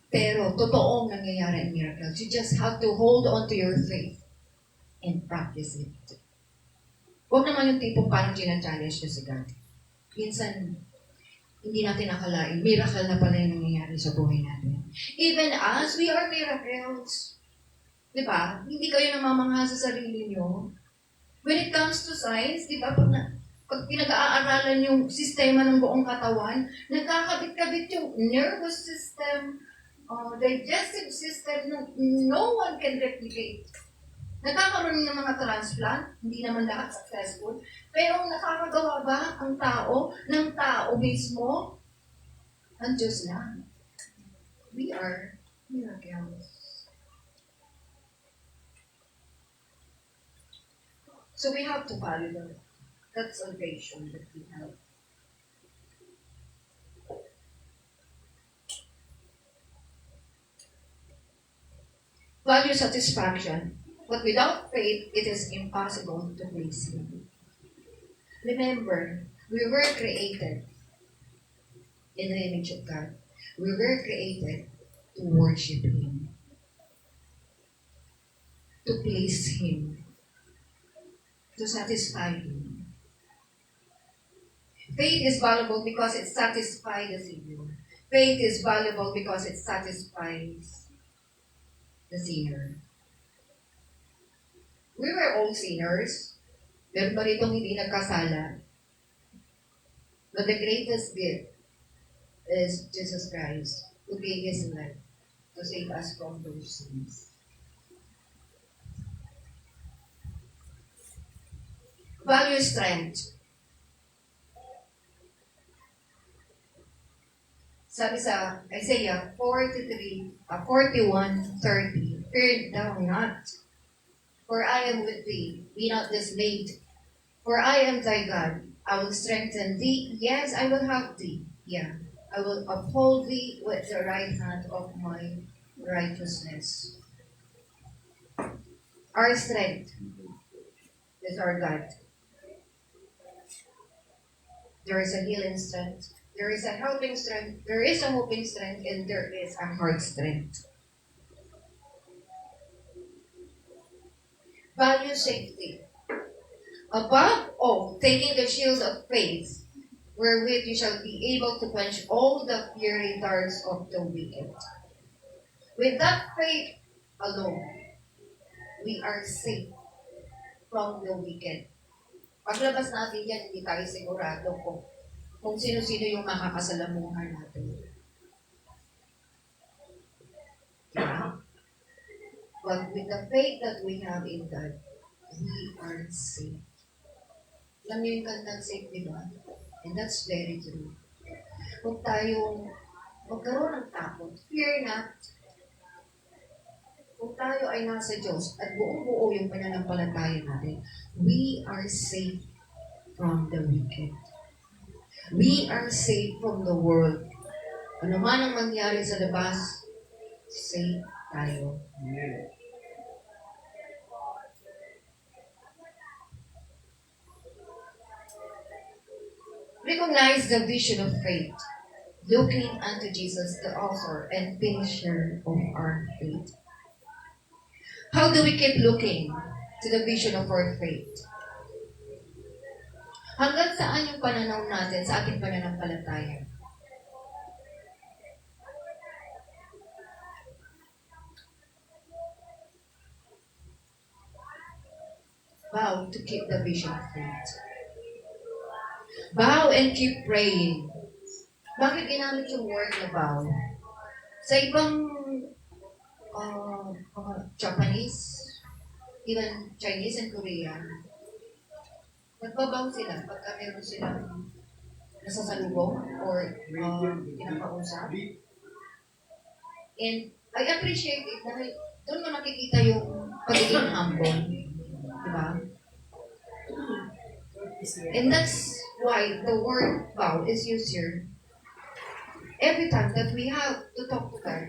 Pero totoong nangyayari ang miracles. You just have to hold on to your faith and practice it. Huwag naman yung tipong parang challenge nyo si God. Minsan, hindi natin akalain, miracle na pala yung nangyayari sa buhay natin. Even us, we are miracles. Diba? Hindi kayo namamangha sa sarili nyo. When it comes to science, diba, pag pinag-aaralan yung sistema ng buong katawan, nagkakabit-kabit yung nervous system, digestive system, no one can replicate. Nagkakaroon ng mga transplant, hindi naman lahat successful, pero nakakagawa ba ang tao ng tao mismo? Ang Diyos lang. We are miracles. So we have to value that salvation that we have. Value satisfaction. But without faith, it is impossible to please Him. Remember, we were created in the image of God. We were created to worship Him, to please Him, to satisfy Him. Faith is valuable because it satisfies the Savior. Faith is valuable because it satisfies the sinner. We were all sinners. Meron pa ritong hindi nagkasala. But the greatest gift is Jesus Christ, who gave His life to save us from those sins. Value strength. Sabi sa Isaiah 41:30, fear thou not, for I am with thee. Be not dismayed, for I am thy God. I will strengthen thee. Yes, I will help thee. Yeah, I will uphold thee with the right hand of my righteousness. Our strength is our God. There is a healing strength. There is a helping strength. There is a hoping strength, and there is a heart strength. Value safety. Above all, taking the shield of faith, wherewith you shall be able to quench all the fiery darts of the wicked. With that faith alone, we are safe from the wicked. Paglabas natin yan, hindi tayo sigurado kung sino-sino yung makakasalamuhan natin. Yeah. But with the faith that we have in God, we are safe. Alam niyo yung kantang safe, di ba? And that's very true. Huwag tayong magkaroon ng takot. Fear not. Kung tayo ay nasa Diyos at buong-buo yung pananampalataya natin, we are safe from the wicked. We are safe from the world. Ano man ang mangyari sa labas, safe tayo. Recognize the vision of faith, looking unto Jesus, the author and finisher of our faith. How do we keep looking to the vision of our faith? Hanggang saan yung pananaw natin sa ating pananampalataya? Vow to keep the vision of faith. Vow and keep praying. Bakit ginamit yung word na vow? Sa ibang Japanese, even Chinese and Korean, nagbabaw sila pagka meron silang nasasalubong or pinakausap. And I appreciate it dahil doon mo nakikita yung pagiging humble. Diba? And that's why the word vow is used here. Every time that we have to talk to God,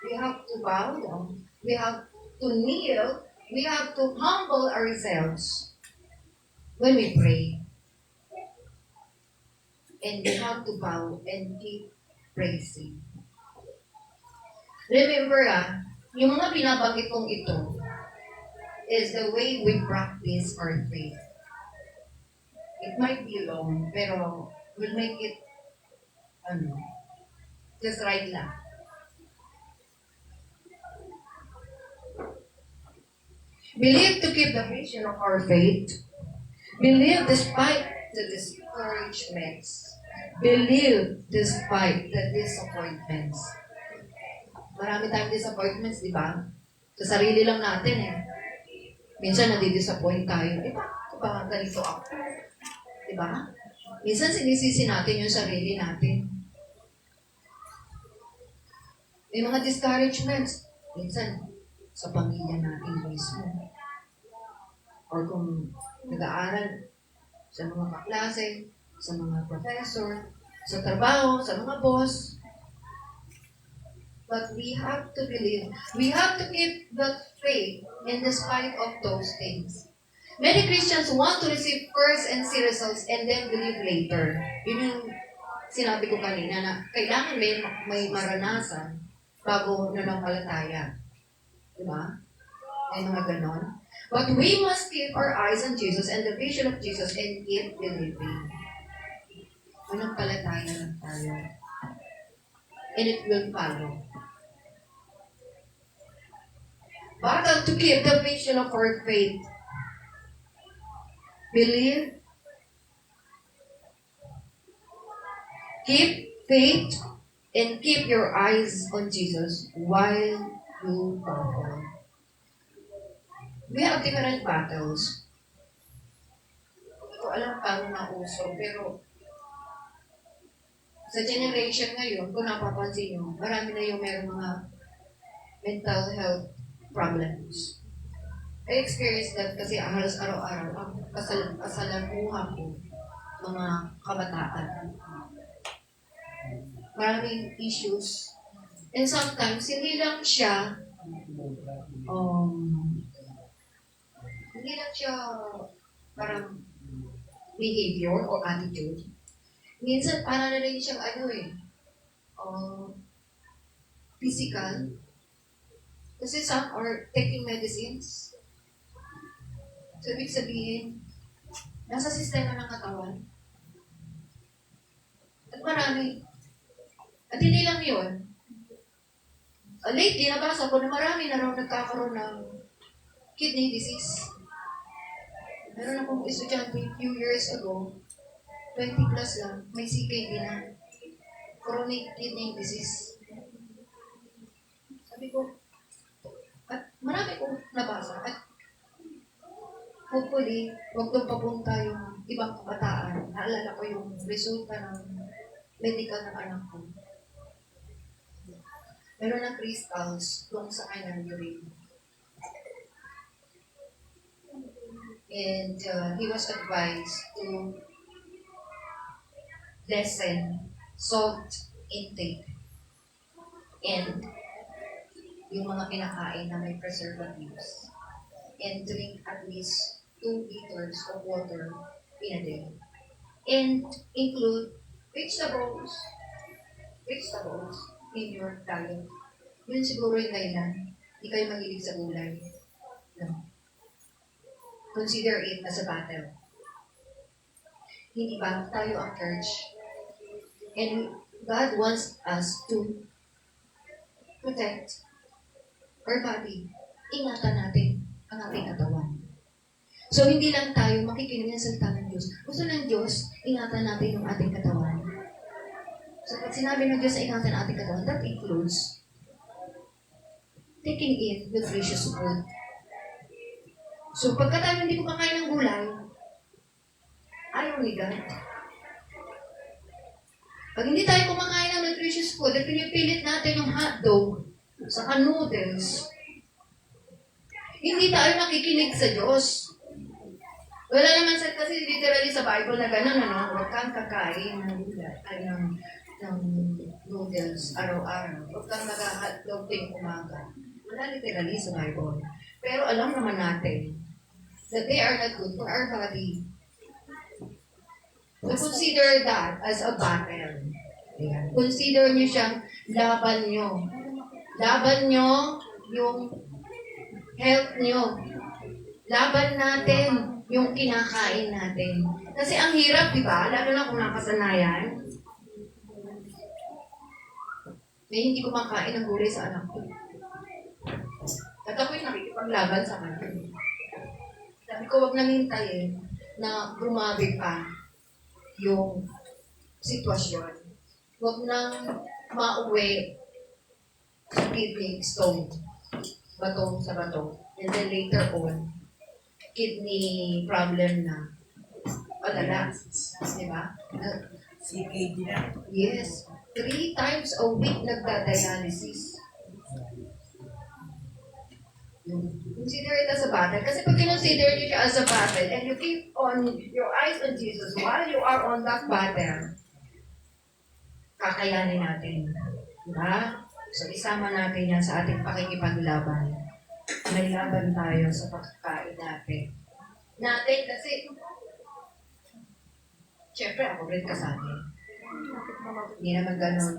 we have to bow down, we have to kneel, we have to humble ourselves when we pray. And we have to bow and keep praising. Remember, yung mga binabanggit kong ito is the way we practice our faith. It might be long, pero we'll make it, just right lang. Believe to keep the vision of our faith. Believe despite the discouragements. Believe despite the disappointments. Marami tayong disappointments, di ba? Sa sarili lang natin eh. Minsan nadi-disappoint tayo. Bakit ganito ako? Di ba? Minsan sinisisi natin yung sarili natin. May mga discouragements. Minsan, sa pamilya natin mismo. Or kung nag-aaral sa mga kaklase, sa mga professor, sa trabaho, sa mga boss. But we have to believe. We have to keep that faith in spite of those things. Many Christians want to receive first and see results and then believe later. Yun yung sinabi ko kanina na kailangan may maranasan bago nanampalataya. Diba? May mga ganon. But we must keep our eyes on Jesus and the vision of Jesus and keep believing. Manampalataya lang tayo. And it will follow. Battle to keep the vision of our faith. Believe. Keep faith and keep your eyes on Jesus while you battle. We have different battles. Hindi ko alam paano nauso, pero sa generation ngayon, kung napapansin nyo, marami na yung merong mga mental health problems. I experienced that kasi halos araw-araw ang kasalamuhan ko mga kabataan. Maraming issues. And sometimes, hindi lang siya parang behavior or attitude. Minsan, para na rin siyang physical. Kasi some are taking medicines. So, ibig sabihin, nasa sistema ng katawan. At marami. At hindi lang yun. Lately, nabasa ko na marami na raw nagkakaroon ng kidney disease. Meron akong estudyante few years ago, 20 plus lang, may CKD na. Chronic kidney disease. Sabi ko, at marami kong nabasa. At hopefully, huwag doon papunta yung ibang kabataan. Naalala ko yung resulta ng medical ng anak ko. Meron ng crystals kung sa kanyang urine. And he was advised to lessen salt intake and yung mga kinakain na may preservatives and drink at least 2 liters of water in a day. And include vegetables in your diet. Yun siguro yung kailan. Hindi kayo mahilig sa gulay. No. Consider it as a battle. Hindi ba? Tayo ang church. And God wants us to protect our body. Ingatan natin ang ating katawan. So, hindi lang tayo makikinig ng salita ng Diyos. Gusto ng Diyos, ingatan natin yung ating katawan. So, pag sinabi ng Diyos na ingatan ang ating katawan, that includes taking in nutritious food. So, pagka tayo hindi kumakain ng gulay, ayaw ni God. Pag hindi tayo kumakain ng nutritious food, at pinipilit natin yung hotdog, saka noodles, hindi tayo nakikinig sa Diyos. Wala naman kasi literally sa Bible na gano'n, huwag kang kakain ng gulay, ng noodles araw-araw. Huwag kang nag-hotdog ting umaga. Wala literally sa Bible. Pero alam naman natin that they are not good for our body. So consider that as a battle. Ayan. Consider nyo siyang laban nyo. Laban nyo yung health nyo. Laban natin yung kinakain natin. Kasi ang hirap, di ba? Lalo na kung nakasanayan. May hindi kumakain ng gulay sa anak ko. At ako'y nakikipaglaban sa kanya. Sabi ko, wag nang hintayin na grumabi pa yung sitwasyon. Wag nang mauwi sa kidney stone, bato sa bato. And then later on, kidney problem na. Palala. Diba? CKD na. Yes. 3 times a week nagda-dialysis. Consider it as a battle. Kasi pag consider nyo siya as a battle and you keep on your eyes on Jesus while you are on that battle, kakayanin natin. Diba? So, isama natin yan sa ating pakikipaglaban. May laban tayo sa pagkakain natin. Natin kasi, syempre ako rin kasali. Hindi naman ganun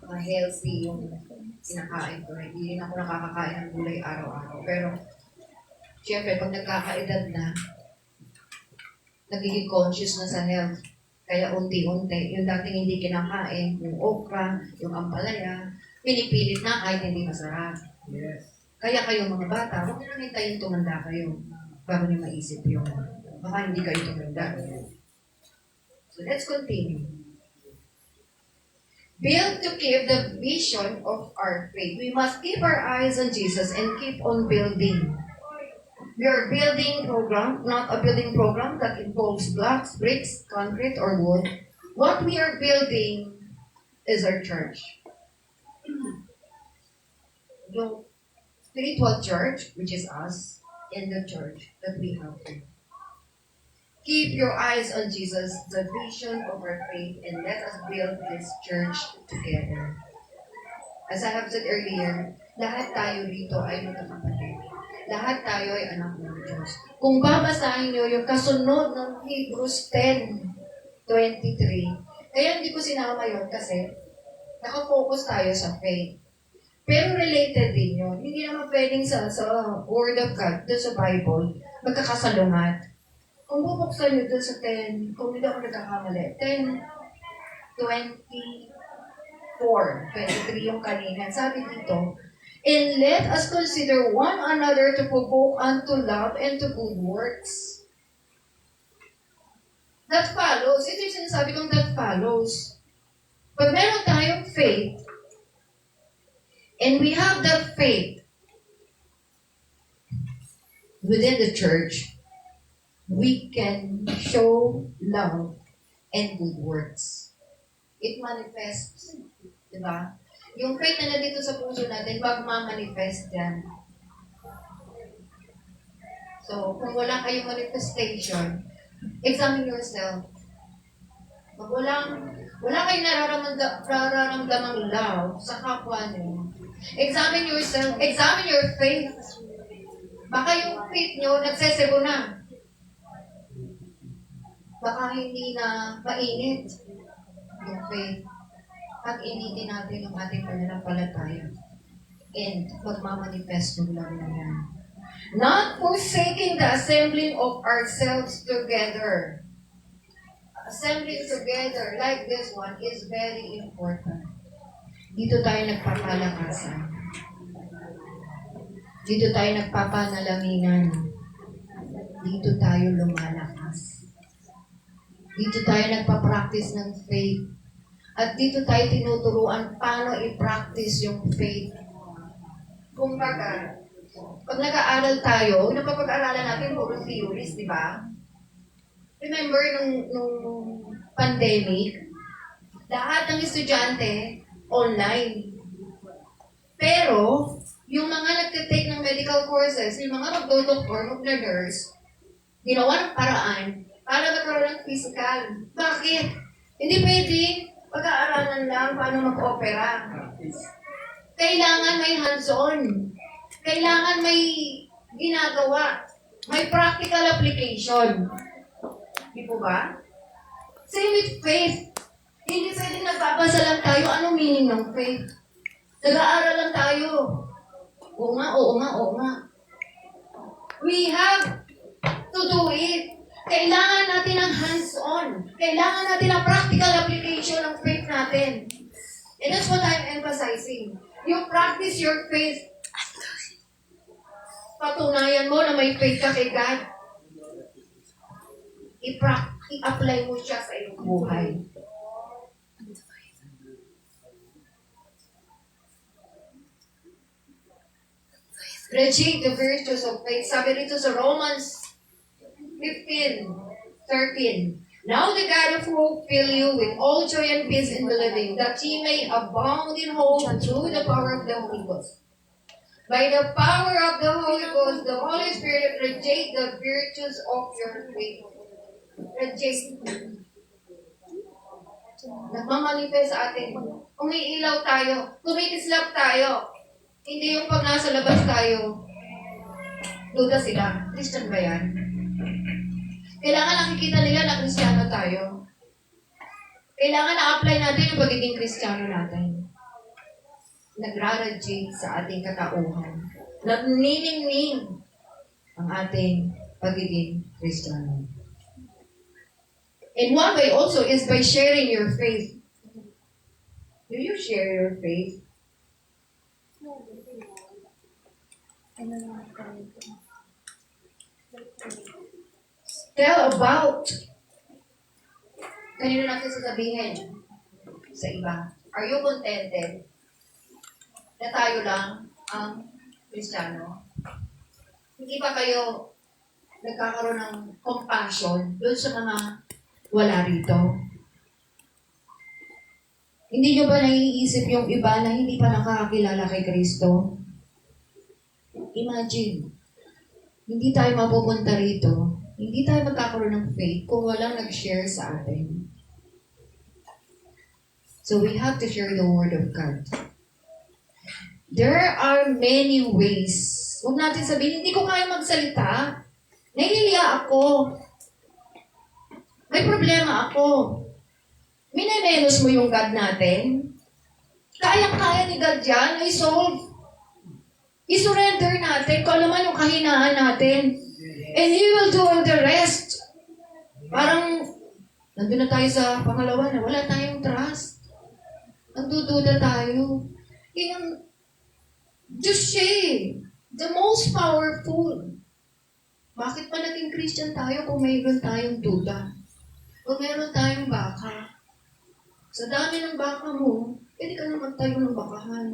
ma-healthy yung kinakain ko. Hindi rin ako nakakakain ng gulay araw-araw. Pero, syempre, pag nagkakaedad na, nagiging conscious na sa health. Kaya unti-unti, yung dating hindi kinakain, yung okra, yung ampalaya, pinipilit na kahit hindi masarap. Kaya kayo mga bata, huwag nyo hintayin tumanda kayo bago nyo maisip yung baka hindi kayo tumanda. So let's continue. Build to keep the vision of our faith. We must keep our eyes on Jesus and keep on building. We are building program, not a building program that involves blocks, bricks, concrete, or wood. What we are building is our church. The spiritual church, which is us, and the church that we have here. Keep your eyes on Jesus, the vision of our faith, and let us build this church together. As I have said earlier, lahat tayo rito ay magkakapatid. Lahat tayo ay anak ng Diyos. Kung babasahin nyo yung kasunod ng Hebrews 10:23, kaya hindi ko sinama yun kasi nakafocus tayo sa faith. Pero related din yun. Hindi naman pwedeng sa Word of God, doon sa Bible, magkakasalungat. Kung bubuksan nyo doon sa 10, kung hindi ako nagkakamali, 10:23 yung kanina. Sabi dito, and let us consider one another to provoke unto love and to good works. That follows. Ito yung sinasabi kong that follows. Pag meron tayong faith, and we have that faith within the church, we can show love and good works. It manifests. Diba? Yung faith na nandito sa puso natin, magmamanifest yan. So, kung wala kayong manifestation, examine yourself. Pag wala kayong nararamdamang love sa kapwa niyo, examine yourself, examine your faith. Baka yung faith niyo nagsesebo na. Baka hindi na mainit yung faith. Pag-initin natin yung ating pananampalataya. And magmamanifest yung love na yan. Not forsaking the assembling of ourselves together. Assembling together like this one is very important. Dito tayo nagpapalakasan. Dito tayo nagpapanalaminan. Dito tayo lumalakas. Dito tayo nagpa-practice ng faith. At dito tayo tinuturuan paano i-practice yung faith. Kung baga, pag nag-aaral tayo, napapag-aralan natin puro theories, di ba? Remember nung pandemic, lahat ng estudyante online. Pero, yung mga nagtitake ng medical courses, yung mga magdodoktor, mag-nurse, ginawa ng paraan para magkaroon ng physical. Bakit? Hindi pwede pag-aaralan lang paano mag-opera. Kailangan may hands-on. Kailangan may ginagawa. May practical application. Di po ba? Same with faith. Hindi pwede nagbabasa lang tayo. Anong meaning ng faith? Nag-aaral lang tayo. Oo nga, oo nga, oo nga. We have to do it. Kailangan natin ng hands-on. Kailangan natin ng practical application ng faith natin. And that's what I'm emphasizing. You practice your faith. Patunayan mo na may faith ka kay God. I-apply mo siya sa iyong buhay. Reject the virtues of faith. Sabi rito sa Romans 15:13. Now the God of hope fill you with all joy and peace in believing, that ye may abound in hope through the power of the Holy Ghost. By the power of the Holy Ghost, the Holy Spirit reject the virtues of your faith. Reject. Nagmamanifest sa atin. Umiilaw tayo. Tumitislap tayo. Hindi yung pag nasa labas tayo, duda sila. Christian ba yan? Kailangan nakikita nila na Kristiyano tayo. Kailangan na-apply natin yung pagiging Kristiyano natin. Nagraradiate sa ating katauhan. Nagniningning ang ating pagiging Kristiyano. And one way also is by sharing your faith. Do you share your faith? Ano naman kami ito? Tell about. Kanino natin sasabihin sa iba? Are you contented na tayo lang ang Kristiyano? Hindi ba kayo nagkakaroon ng compassion doon sa mga wala rito? Hindi nyo ba naiisip yung iba na hindi pa nakakakilala kay Kristo? Imagine, hindi tayo mapupunta rito, hindi tayo magkakaroon ng faith kung walang nag-share sa atin. So we have to share the Word of God. There are many ways. Huwag natin sabihin, hindi ko kaya magsalita. Nahihiya ako. May problema ako. Minemenos mo yung God natin. Kayang-kaya ni God yan, i-solve. I-surrender natin kung ano man yung kahinaan natin. And He will do all the rest. Parang, nandun na tayo sa pangalawa na wala tayong trust. Nagdududa tayo. Yung, just say, the most powerful. Bakit pa naging Christian tayo kung mayroon tayong duda? Kung mayroon tayong baka? Sa dami ng baka mo, pwede ka na magtayo ng bakahan.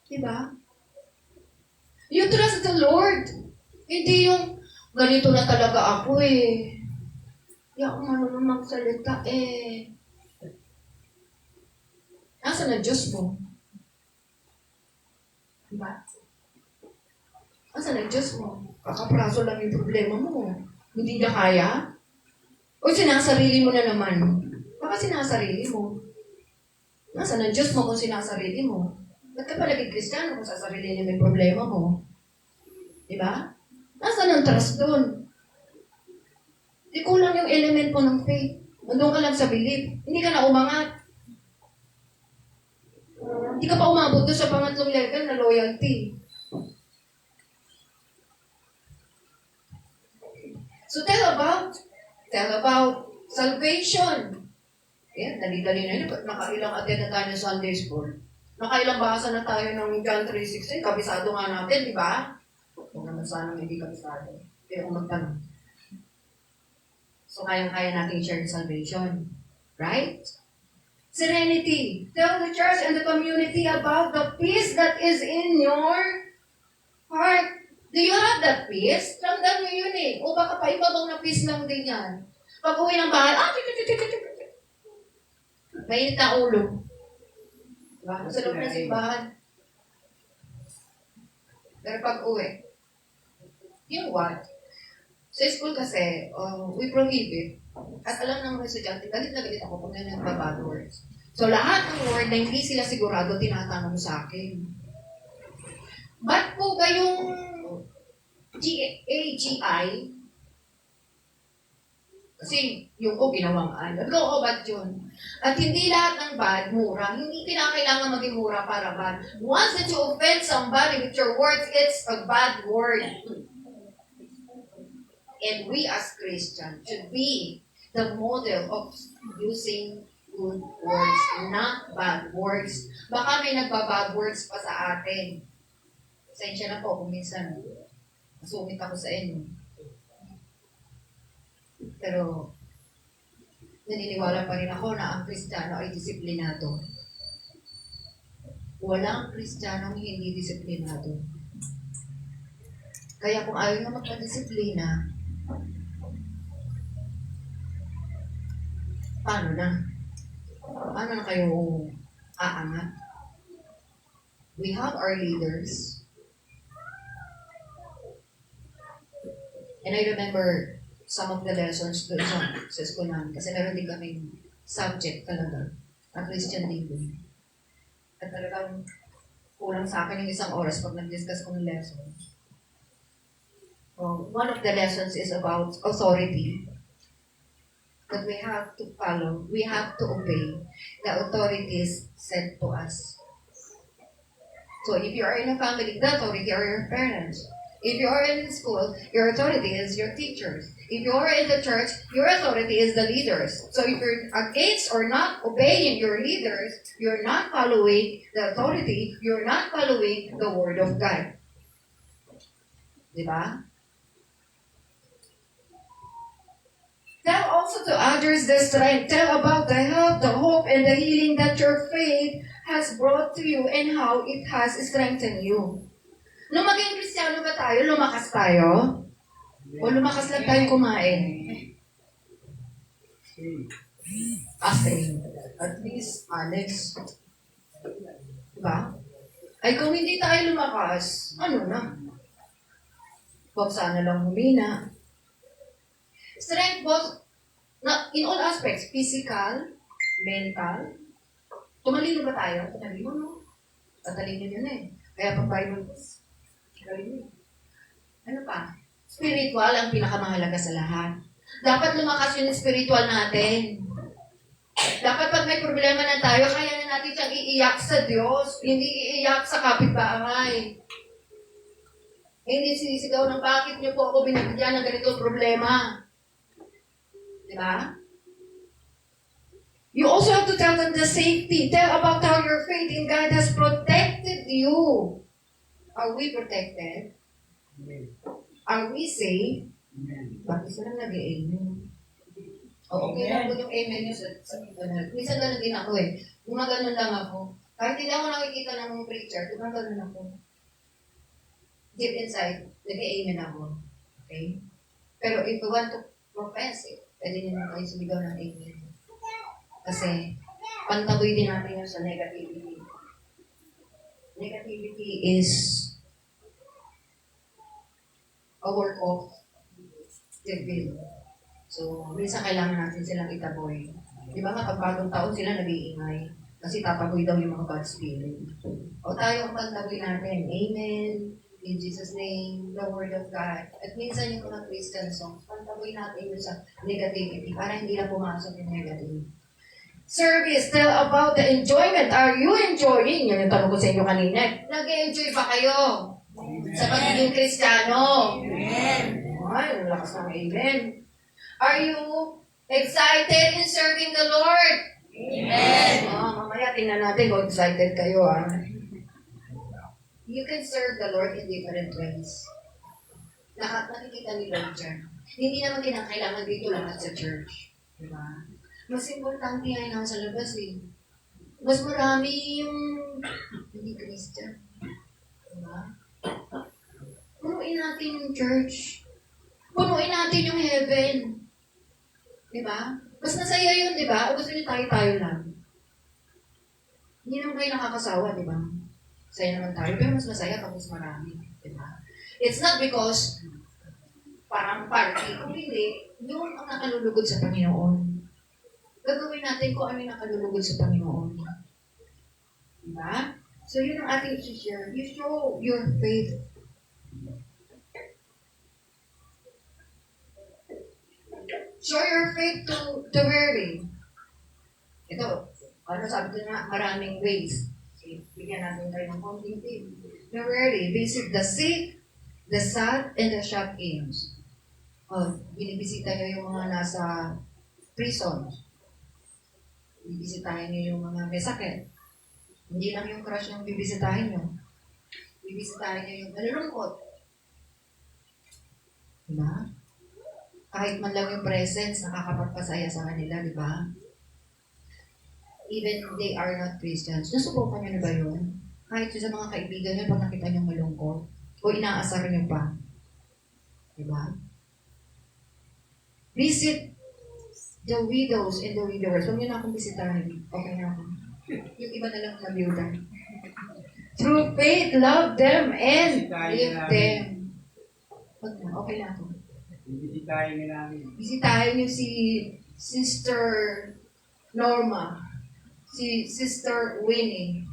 Diba? You trust the Lord. Hindi yung, ganito na talaga ako eh. Hindi ako marunong magsalita eh. Nasaan na Diyos mo? Diba? Nasaan na Diyos mo? Kakapraso lang yung problema mo. Hindi na kaya? O sinasarili mo na naman? Baka sinasarili mo. Nasaan na Diyos mo kung sinasarili mo? Ba't ka pa naging Kristiyano kung sasarilin mo yung problema mo? Diba? Nasaan ang trust doon? Di kulang yung element mo ng faith. Nandun ka lang sa belief. Hindi ka na umangat. Hindi ka pa umabot doon sa pangatlong level na loyalty. So tell about salvation. Yan, dali-dali na yun. Nakailang attend na tayo ng Sunday school. Nakailang basa na tayo ng John 3:16. Kabisado nga natin, di ba? Huwag naman sana hindi kabisado. Pero kung magtanong. So kayang-kaya natin share salvation. Right? Serenity. Tell the church and the community about the peace that is in your heart. Do you have that peace? Ramdam nyo yun eh. O baka pa ibabang na peace lang din yan. Pag uwi ng bahay, mainit na ulo. Diba? Sa loob ng simbahan. Pero pag uwi, you know what? Sa school kasi, we prohibit. At alam ng mga estudyante, galit na galit ako pag nagpa-bad words. So lahat ng word na hindi sila sigurado, tinatanong sa akin. Ba't po kayong AGI? Kasi yung ko ginawang ano. Oo, bad yun. At hindi lahat ng bad, mura. Hindi kailangan maging mura para bad. Once that you offend somebody with your words, it's a bad word. And we as Christians should be the model of using good words, not bad words. Baka may nagbabad words pa sa atin. Pasensya na po kung minsan masungit ako sa inyo. Pero naniniwala pa rin ako na ang Kristiyano ay disiplinado. Walang Kristiyanong hindi disiplinado. Kaya kung ayaw na magpa-disiplina, paano na? Paano na kayo aangat? We have our leaders. And I remember some of the lessons doon sa school namin. Kasi meron din kaming subject talaga na Christian living. At talagang kulang sa akin yung isang oras pag nag-discuss ko ng lesson. One of the lessons is about authority. that we have to follow, we have to obey the authorities sent to us. So if you are in a family, the authority are your parents. If you are in school, your authority is your teachers. If you are in the church, your authority is the leaders. So if you're against or not obeying your leaders, you're not following the authority, you're not following the word of God. Diba? Tell also to others the strength. Tell about the help, the hope, and the healing that your faith has brought to you and how it has strengthened you. Nung maging Kristiyano ba tayo, lumakas tayo? O lumakas lang tayo kumain? Asing. At least, honest. Diba? Ay kung hindi tayo lumakas, ano na? Huwag sana lang humina. Strength both in all aspects, physical, mental. Tumalino ba tayo? Tumalino, no? Tatalino yun eh. Kaya pag Bible, ano pa? Spiritual ang pinakamahalaga sa lahat. Dapat lumakas yung spiritual natin. Dapat pag may problema na tayo, kaya na natin siyang iiyak sa Diyos, hindi iiyak sa kapitbahay. Hindi sinisigaw ng bakit niyo po ako binibigyan ng ganitong problema. Diba? You also have to tell them the safety. Tell about how your faith in God has protected you. Are we protected? Are we safe? Bakit sila nag-amen? O, okay lang po yung amen nyo sa ganun. Minsan ganun din ako eh. Gumaganon lang ako. Kahit hindi ako nakikita ng preacher, gumaganon ako. Deep inside, nag-amen ako. Okay? Pero if you want to profess it, pwede nyo na kayo sumigaw ng amen. Kasi, pantaboy din natin yun sa negativity. Negativity is a work of devil. So, minsan kailangan natin silang itaboy. Di ba nga, pag bagong taon sila nag-iingay. Kasi tataboy daw yung mga bad spirit. O tayo ang pantaboy natin. Amen. In Jesus' name, the Word of God. At minsan yung mga Christian songs, pantaboy natin yun sa negativity para hindi na pumasok yung negative. Service, tell about the enjoyment. Are you enjoying? Yun yung tanong ko sa inyo kanina. Nag-enjoy ba kayo? Sa pagiging Kristiyano? Amen. Ay, lakas ng amen. Are you excited in serving the Lord? Amen. Mamaya tingnan natin kung excited kayo. You can serve the Lord in different ways. Nakikita ni Lord dyan. Hindi naman kinakailangan dito lang sa church. Diba? Mas importante ay nasa labas eh. Mas marami yung hindi Christian. Diba? Punuin natin yung church. Punuin natin yung heaven. Diba? Mas masaya yun, diba? O gusto niyo tayo-tayo lang. Hindi naman kayo nakakasawa, diba? Masaya naman tayo, pero mas masaya pag mas marami. Diba? It's not because parang party. Kung hindi, yun ang nakalulugod sa Panginoon. Gagawin natin kung ano yung nakalulugod sa Panginoon. Diba? So yun ang ating i-share. You show your faith. Show your faith to the weary. Ito, ano sabi ko na, maraming ways. Bigyan natin tayo ng konting tip. The weary, visit the sick, the sad, and the shut-ins. Binibisita nyo yung mga nasa prison. Bibisitahin nyo yung mga may sakit. Hindi lang yung crush yung bibisitahin nyo. Bibisitahin nyo yung nalulungkot. Diba? Kahit man lang yung presence, nakakapagpasaya sa kanila, diba? Even they are not Christians. Nasubukan nyo na ba yun? Kahit sa mga kaibigan nyo, pag nakita nyo malungkot, o inaasar nyo pa. Diba? Visit the widows and the widowers. Huwag nyo na akong bisitahin. Okay na ako. Yung iba na lang na byuda. Through faith, love them and live them. Huwag na. Okay na ako. Bisitahin nyo si Sister Norma. Si Sister Winnie.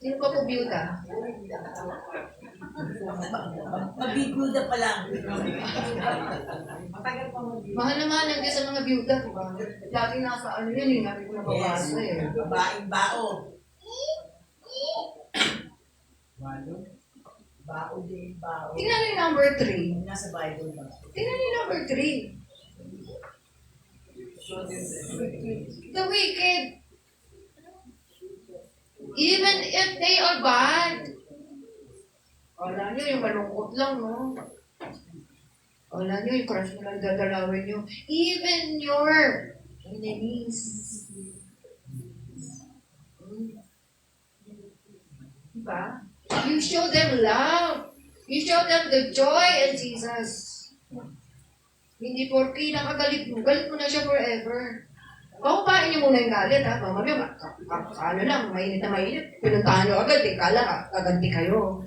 Sino pa po byuda? Mabiguda pa lang. Mahal na mahal ang Diyos sa mga byuda, di ba? Lagi nasa ano yun, yung natin ko nababasa eh. Babaeng bao. Bao din, bao. Tingnan niyo yung number 3. Nasa Bible ba? Tingnan niyo yung number 3. The wicked, even if they are bad. Wala nyo, yung malungkot lang, no? Wala nyo, yung crush mo lang dadalawin nyo. Even your enemies. Diba? You show them love. You show them the joy in Jesus. Hindi porke nakagalit mo, galit mo na siya forever. Pakupain niyo muna yung galit, ha? Mamaya, ano lang, mainit na mainit. Pinuntahan niyo agad, eh. Kala, kaganti kayo.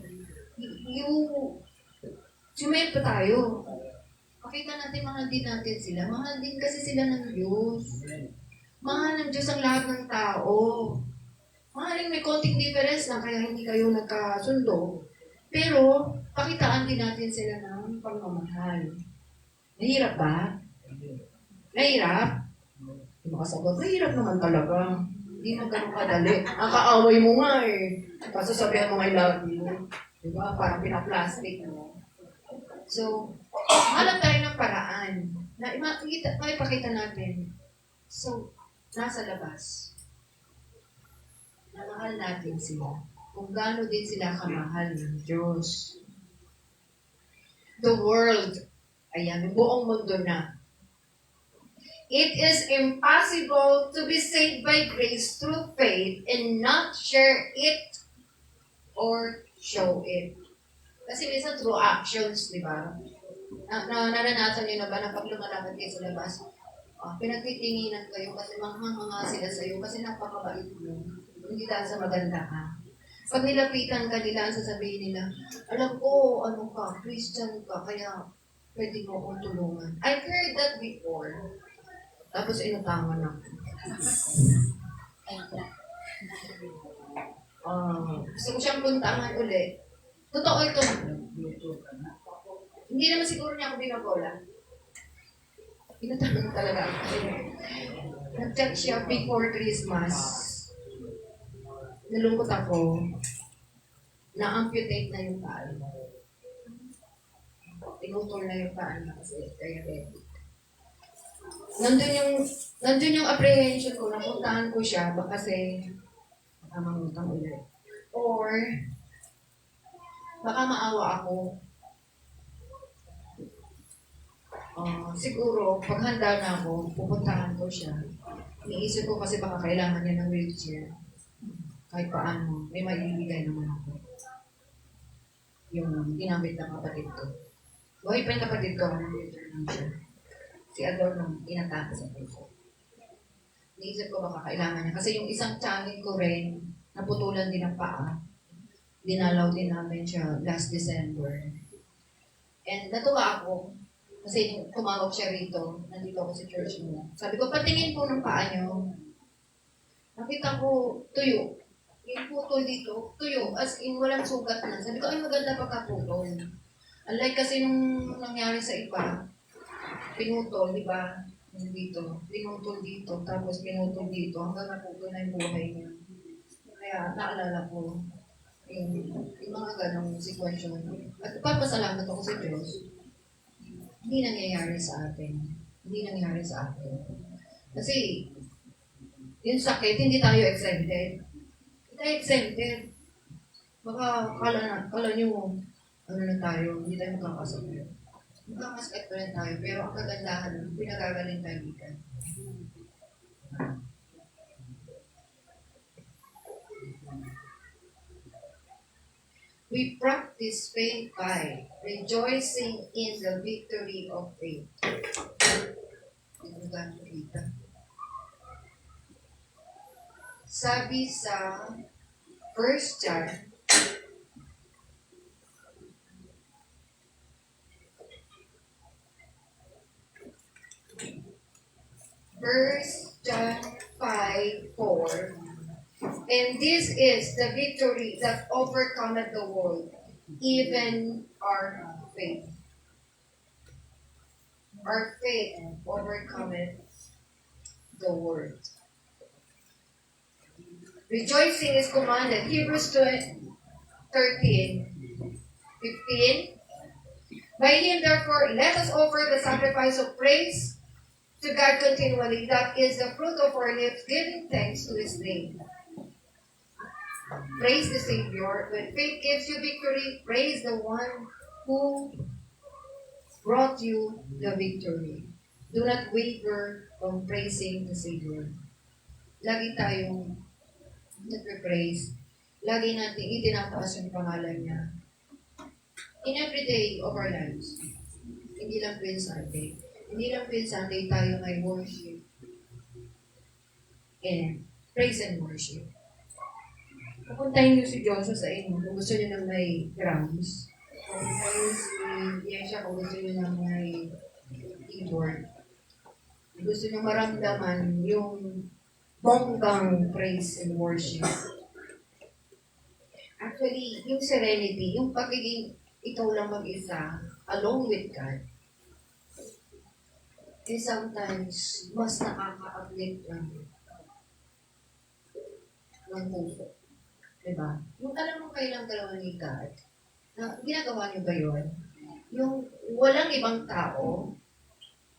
Sumayin pa tayo. Pakita natin, mahal din natin sila. Mahal din kasi sila ng Diyos. Mahal ng Diyos ang lahat ng tao. Mahaling may konting difference lang, kaya hindi kayo nagkasundo. Pero, pakitaan din natin sila ng pagmamahal. Nahirap ba? Nahirap? Hindi makasagot. Nahirap naman talaga. Hindi mo ganun kadali. Ang kaaway mo nga eh. Kaso sabihan mo I love you. Diba? Parang pinaplastic mo. So, hanap tayo ng paraan na maipakita natin. So, nasa labas. Na mahal natin sila. Kung gaano din sila kamahal ng Diyos. The world, ayan, buong mundo na. It is impossible to be saved by grace through faith and not share it or show it. Kasi minsan through actions, di ba? Naranasan nyo na ba na pag lumalakad kayo sa labas, pinagtitinginan kayo kasi manghang-hanga sila sa'yo kasi napakabait mo. Hindi dahil sa maganda ka. Pag nilapitan ka nila, sasabihin nila, alam ko, ano ka, Christian ka, kaya pwede mo akong tulungan. I've heard that before. Tapos inutangan ako. Gusto ko siyang puntangan uli. Totoo ito. Hindi naman siguro niya ako binabola. Inatanong talaga ako. Nag-chat siya before Christmas. Nalungkot ako. Na-amputate na yung paa. Tinutol na yung paa niya kasi diabetic. Nandun yung apprehension ko. Napuntahan ko siya kasi baka mangutang ulit. Or baka maawa ako. Siguro, pag handa na ako, pupuntahan ko siya. Iniisip ko kasi baka kailangan niya ng wheelchair. Kahit paano, may maibibigay naman ako. Yung ginamit ng kapatid ko. Buhay pa yung kapatid ko, wheelchair lang siya. Si Ador nung inatake sa puso. Iniisip ko baka kailangan niya. Kasi yung isang channel ko rin, naputulan din ang paa. Dinalaw din namin siya last December. And natuwa ako. Kasi tumawag siya rito. Nandito ako sa church mo. Sabi ko, patingin po ng paa niyo. Nakita ko, tuyo. Yung putol dito, tuyo. As in, walang sugat na. Sabi ko, ay maganda pagkaputol. Unlike kasi nung nangyari sa iba, pinutol, di ba? Dito. Pinutol dito. Tapos pinutol dito. Hanggang naputol na yung buhay niya. Kaya naalala ko yung mga ganong sitwasyon. At papasalamat ako sa Diyos. Hindi nangyayari sa atin. Hindi nangyayari sa atin. Kasi, yung sakit, hindi tayo exempted. Hindi tayo exempted. Baka kala nyo, ano na tayo, hindi tayo magkakasakit. Magkakasakit pa rin tayo, pero ang kagandahan, pinagagaling tayo dito. We practice faith by rejoicing in the victory of faith. Sabi sa 1 John, John 5:4. And this is the victory that overcometh the world, even our faith. Our faith overcometh the world. Rejoicing is commanded. Hebrews 13:15. By him, therefore, let us offer the sacrifice of praise to God continually. That is the fruit of our lips, giving thanks to his name. Praise the Savior. When faith gives you victory, praise the one who brought you the victory. Do not waver from praising the Savior. Lagi tayong nagpe-praise. Lagi natin itinataas yung pangalan niya. In every day of our lives. Hindi lang po yung Sunday. Hindi lang po yung Sunday tayo may worship. And praise and worship. Pupuntahin niyo si Joshua sa inyo kung gusto niyo ng may drums. Pupuntahin si Yesha kung gusto niyo ng may keyboard. Kung gusto niyo maramdaman yung bonggang praise and worship. Actually, yung serenity, yung pagiging ikaw lang mag-isa, alone with God, sometimes mas nakaka-uplift ng puso. Diba? Yung alam mo kayo lang dalawa ni God, na ginagawa niyo ba yun? Yung walang ibang tao,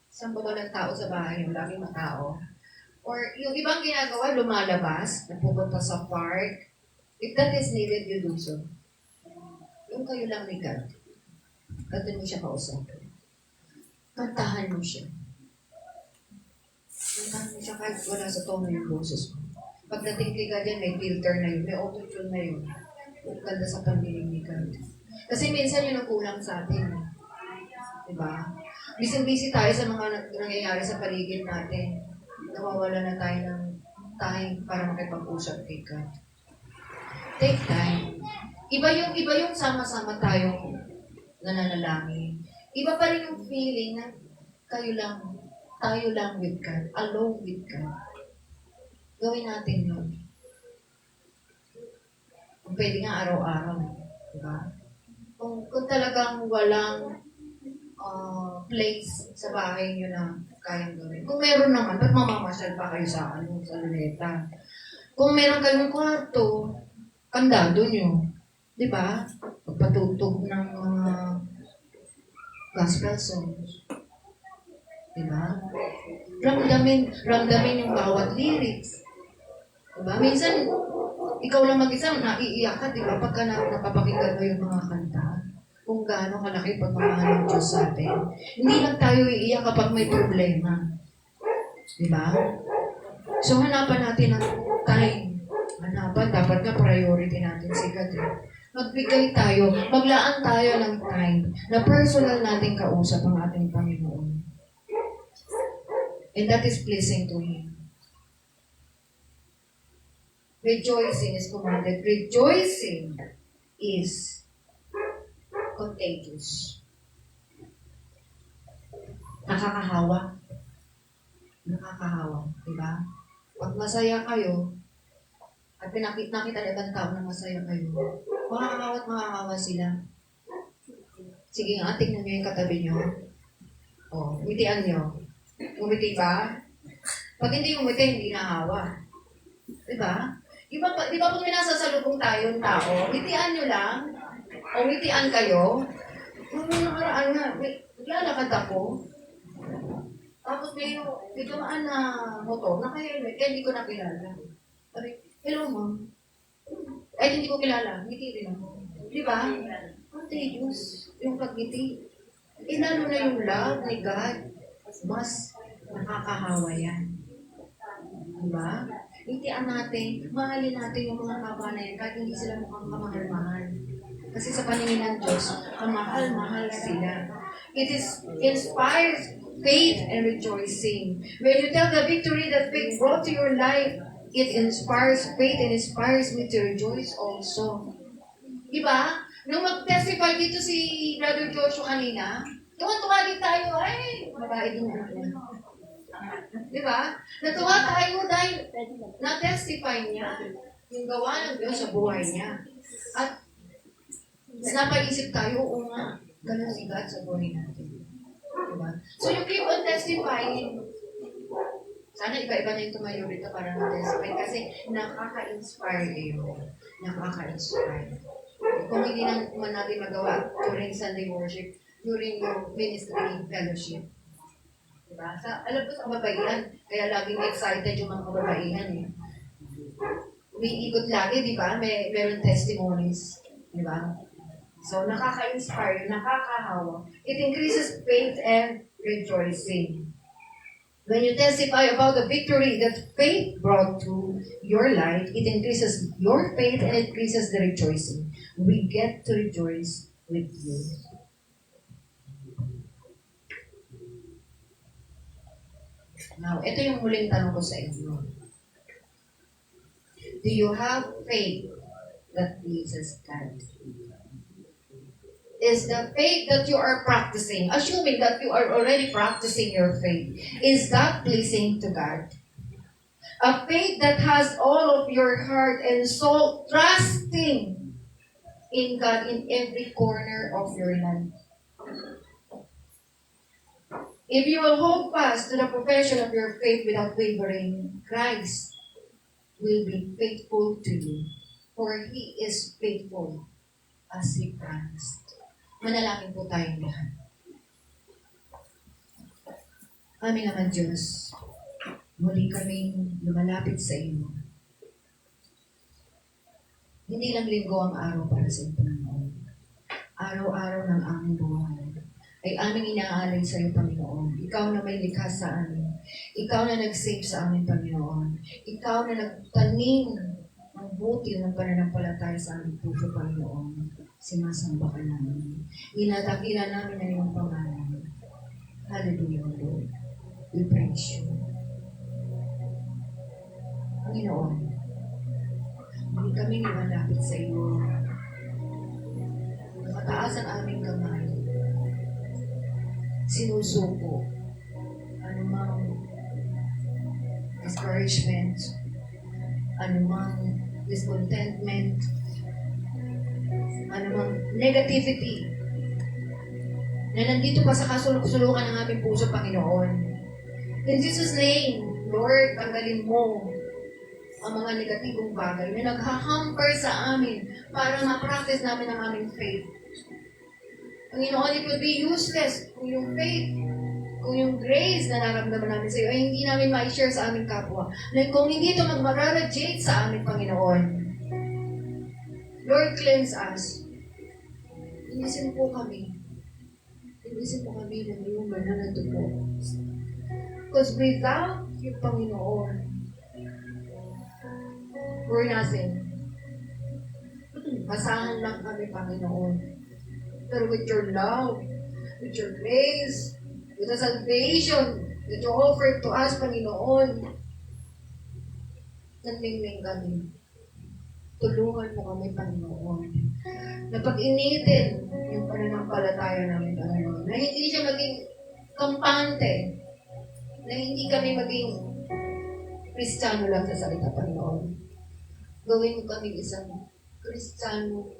saan ba walang tao sa bahay niyo, laging matao? Or yung ibang ginagawa, lumalabas, napupunta sa park, if that is needed, you do so. Yung kayo lang ni God, kantahan mo siya kausapin. Kantahan mo siya. Kantahan mo siya kahit wala sa tono yung boses mo. Pagdating kay God yan, may filter na yun, may auto-tune na yun. Yung ganda sa pandinig ni God. Kasi minsan yun ang kulang sa atin. Diba? Busy-busy tayo sa mga nangyayari sa paligid natin. Nawawala na tayo ng time para makipag-usap kay God. Take time. Iba yung sama-sama tayong nananalangin. Iba pa rin yung feeling na tayo lang with God, alone with God. Gawin natin yun. Kung pwede nga araw-araw. Diba? Kung talagang walang place sa bahay nyo na kayang gawin. Kung meron naman, ba't mamamasyal pa kayo sa luneta? Kung meron kayong kwarto, kandado nyo. Diba? Pagpatutog ng mga gospel songs. Diba? Ramdamin yung bawat lyrics. Diba? Minsan, ikaw lang mag-isa, naiiyak ka, diba? Pagka napapakinggan mo yung mga kanta, kung gaano kalaki pagmamahal ng Diyos sa atin. Hindi lang tayo iiyak kapag may problema. Diba? So, hanapan natin ang time. Dapat nga priority natin si God. Magbigay tayo, maglaan tayo ng time na personal natin kausap ang ating Panginoon. And that is pleasing to Him. Rejoicing is commanded. Rejoicing is contagious. Nakakahawa. Diba? Pag masaya kayo, at nakita ng ibang tao na masaya kayo, makakahawa sila. Sige nga, tingnan nyo yung katabi nyo. Ngitian nyo. Umiti ba? Pag hindi umiti, hindi nahawa. Diba? Di ba pag may nasasalubong tayo ng tao, ngitian nyo lang, o ngitian kayo, may nakaraan nga, naglalakad ako, tapos may dumaan na motor, naka-helmet, kaya hindi ko nakilala. Sabi, hello ma'am. Ay, hindi ko kilala, ngiti rin ako. Di ba? Contagious yung pagngiti. Lalo na yung love ni God, mas nakakahawa yan. Diba? Ngitian natin, mahalin natin yung mga kaba na yan kahit hindi sila mukhang kamahal-mahal. Kasi sa paningin ng Diyos, kamahal-mahal sila. It inspires faith and rejoicing. When you tell the victory that faith brought to your life, it inspires faith and inspires me to rejoice also. Diba? Nung mag-testify dito si Brother Joshua kanina, tuwa-tuwa din tayo, ay, babae din natin. Diba? Natuwa tayo dahil na-testify niya yung gawa ng Diyos sa buhay niya. At Napaisip tayo, oo nga, ganun si God sa buhay natin. Diba? So you keep on testifying. Sana iba-iba na yung tumayo rito para mag-testify kasi nakaka-inspire kayo. Nakaka-inspire. Kung hindi naman natin magawa during Sunday worship, during your ministry fellowship. Diba? Alam ko sa kababaihan, kaya laging excited yung mga kababaihan eh. Umiikot lagi, di ba? Meron testimonies. Di ba? So, nakaka-inspire, nakakahawa. It increases faith and rejoicing. When you testify about the victory that faith brought to your life, it increases your faith and it increases the rejoicing. We get to rejoice with you. Now, ito yung muling tanong ko sa inyo. Do you have faith that pleases God? Is the faith that you are practicing, assuming that you are already practicing your faith, is that pleasing to God? A faith that has all of your heart and soul trusting in God in every corner of your life. If you will hold fast to the profession of your faith without wavering, Christ will be faithful to you, for He is faithful as He promised. Manalangin po tayong lahat. Aming Ama Diyos, muli kaming lumalapit sa iyo. Hindi lang linggo ang araw para sa iyo, Panginoon. Araw-araw ng aming buhay ay aming inaalay sa iyo, Panginoon. Ikaw na may likha sa amin. Ikaw na nag-save sa amin, Panginoon. Ikaw na nagtanim ng butil ng pananampalataya sa aming puso, Panginoon. Sinasamba ka namin. Inadakila namin ang iyong pangalan. Hallelujah, Lord. We praise you. Panginoon, hindi kami lumalapit sa iyo. Nakataas ang aming kamay. Sinusuko. Anumang discouragement, anumang discontentment, anumang negativity na nandito pa sa kasulok-sulukan ng aming puso, Panginoon. In Jesus' name, Lord, tanggalin mo ang mga negatibong bagay na naghahamper sa amin para ma-practice namin ang aming faith. Panginoon, it will be useless kung yung faith, kung yung grace na nararamdaman namin sa iyo ay hindi namin ma-share sa aming kapwa. Kung hindi ito mag-radiate sa amin, Panginoon. Lord, cleanse us. Inisin po kami. Inisin po kami ng iyong banal na dugo. Because without you, Panginoon, we're nothing. Masahan lang kami, Panginoon. Pero with your love, with your grace, with the salvation that you offered to us, Panginoon, nandingning kami. Tulungan mo kami, Panginoon, na pag-initin yung pananampalataya namin, Panginoon, na hindi siya maging kampante, na hindi kami maging Kristiyano lang sa salita, Panginoon. Gawin mo kami isang Kristiyano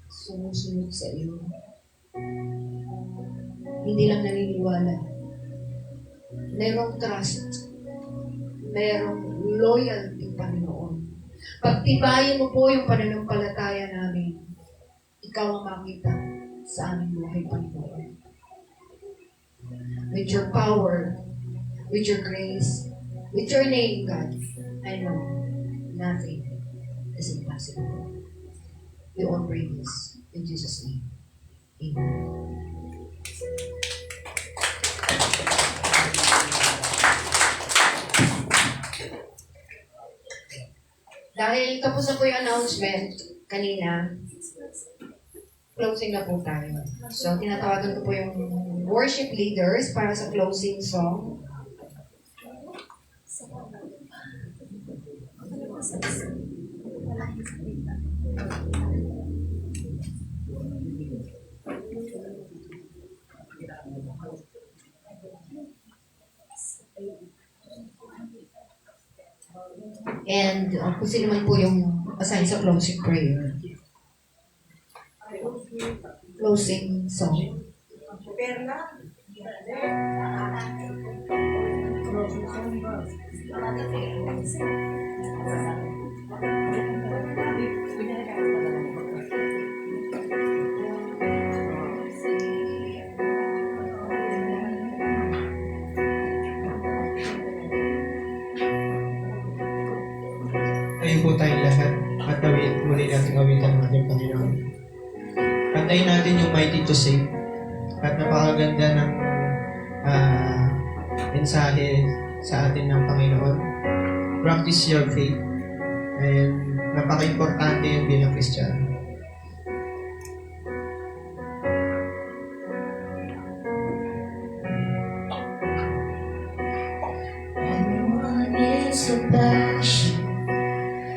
sumusunod sa iyo. Hindi lang naniniwala. Merong trust. Merong loyalty, Panginoon. Pagtibayin mo po yung pananampalataya namin. Ikaw ang makita sa aming buhay, Panginoon. With your power, with your grace, with your name, God, I know nothing is impossible. We all pray this in Jesus' name. Amen. Dahil tapos na po yung announcement kanina, closing na po tayo. So, tinatawagan ko po yung worship leaders para sa closing song. And kung sino man po yung assign sa closing prayer. closing song. Ayun po tayong lahat at muli natin awitan ng ating Panginoon. Kantayin natin yung Mighty to Save at napakaganda ng mensahe sa atin ng Panginoon. Practice your faith and napaka-importante yung bilang Kristiyano. Everyone is a passion,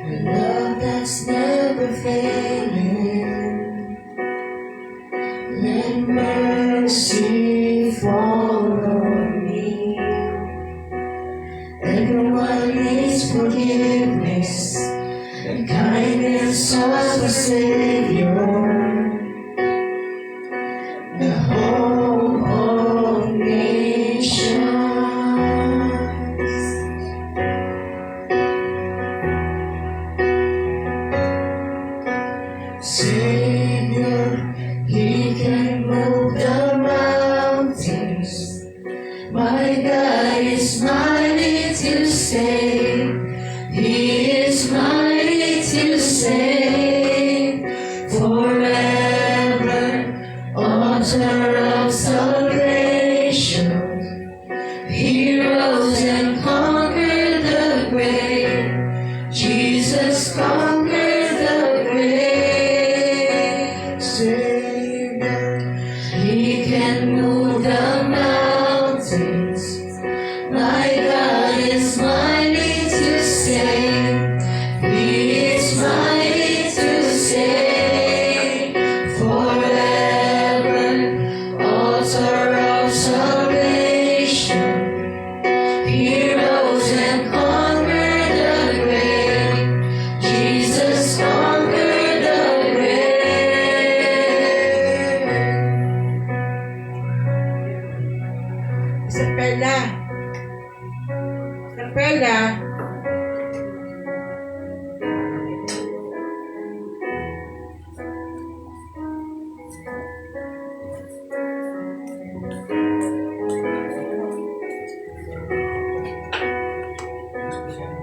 a love that's never failing. Let mercy fall on me. Everyone needs forgiveness and kindness of a Savior. The hope of nations. Savior, He can move the mountains. My God is mighty to save. He is mighty to save forever. Author of salvation. He rose and conquered the grave. Jesus conquered the grave. Savior, He can move the mountains. My God is mighty to save. He is mighty to save forever. Author of salvation. He rose and conquered the grave. Jesus conquered the grave. Sir Perla. Sir Perla.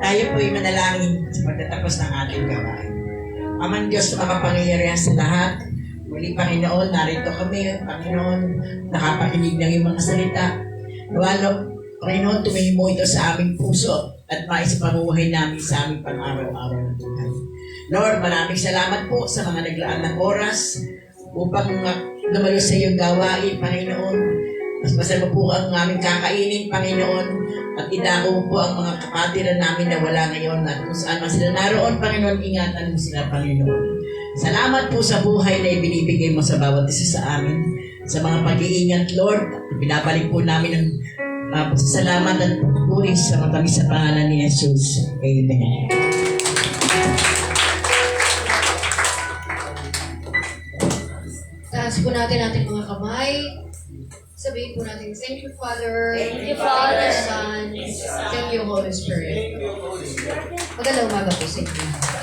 Tayo po'y manalangin sa pagtatapos ng ating gawain. Amang Diyos na makapangyarihan sa lahat, muli Panginoon, narito kami, Panginoon, nakapakinig ng iyong mga salita. Nawalo, Panginoon, tumingin mo ito sa aming puso at maisapamuhay namin sa aming pang-araw-araw na buhay. Lord, maraming salamat po sa mga naglaan ng oras upang lumalo sa iyong gawain, Panginoon. Mas masama po ang aming kakainin, Panginoon, at idako po ang mga kapatiran namin na wala ngayon at kung saan man sila naroon, Panginoon, ingatan mo sila, Panginoon. Salamat po sa buhay na ibinibigay mo sa bawat isa sa amin, sa mga pag-iingat, Lord. Binabalik po namin ang pasasalamat at puri sa matamis sa pangalan ni Jesus. Amen. Taas po natin ating mga kamay. Sabihin po natin, thank you, Father. Thank you, Father. Son. Thank you, Holy Spirit. Magandang umaga po sa inyo.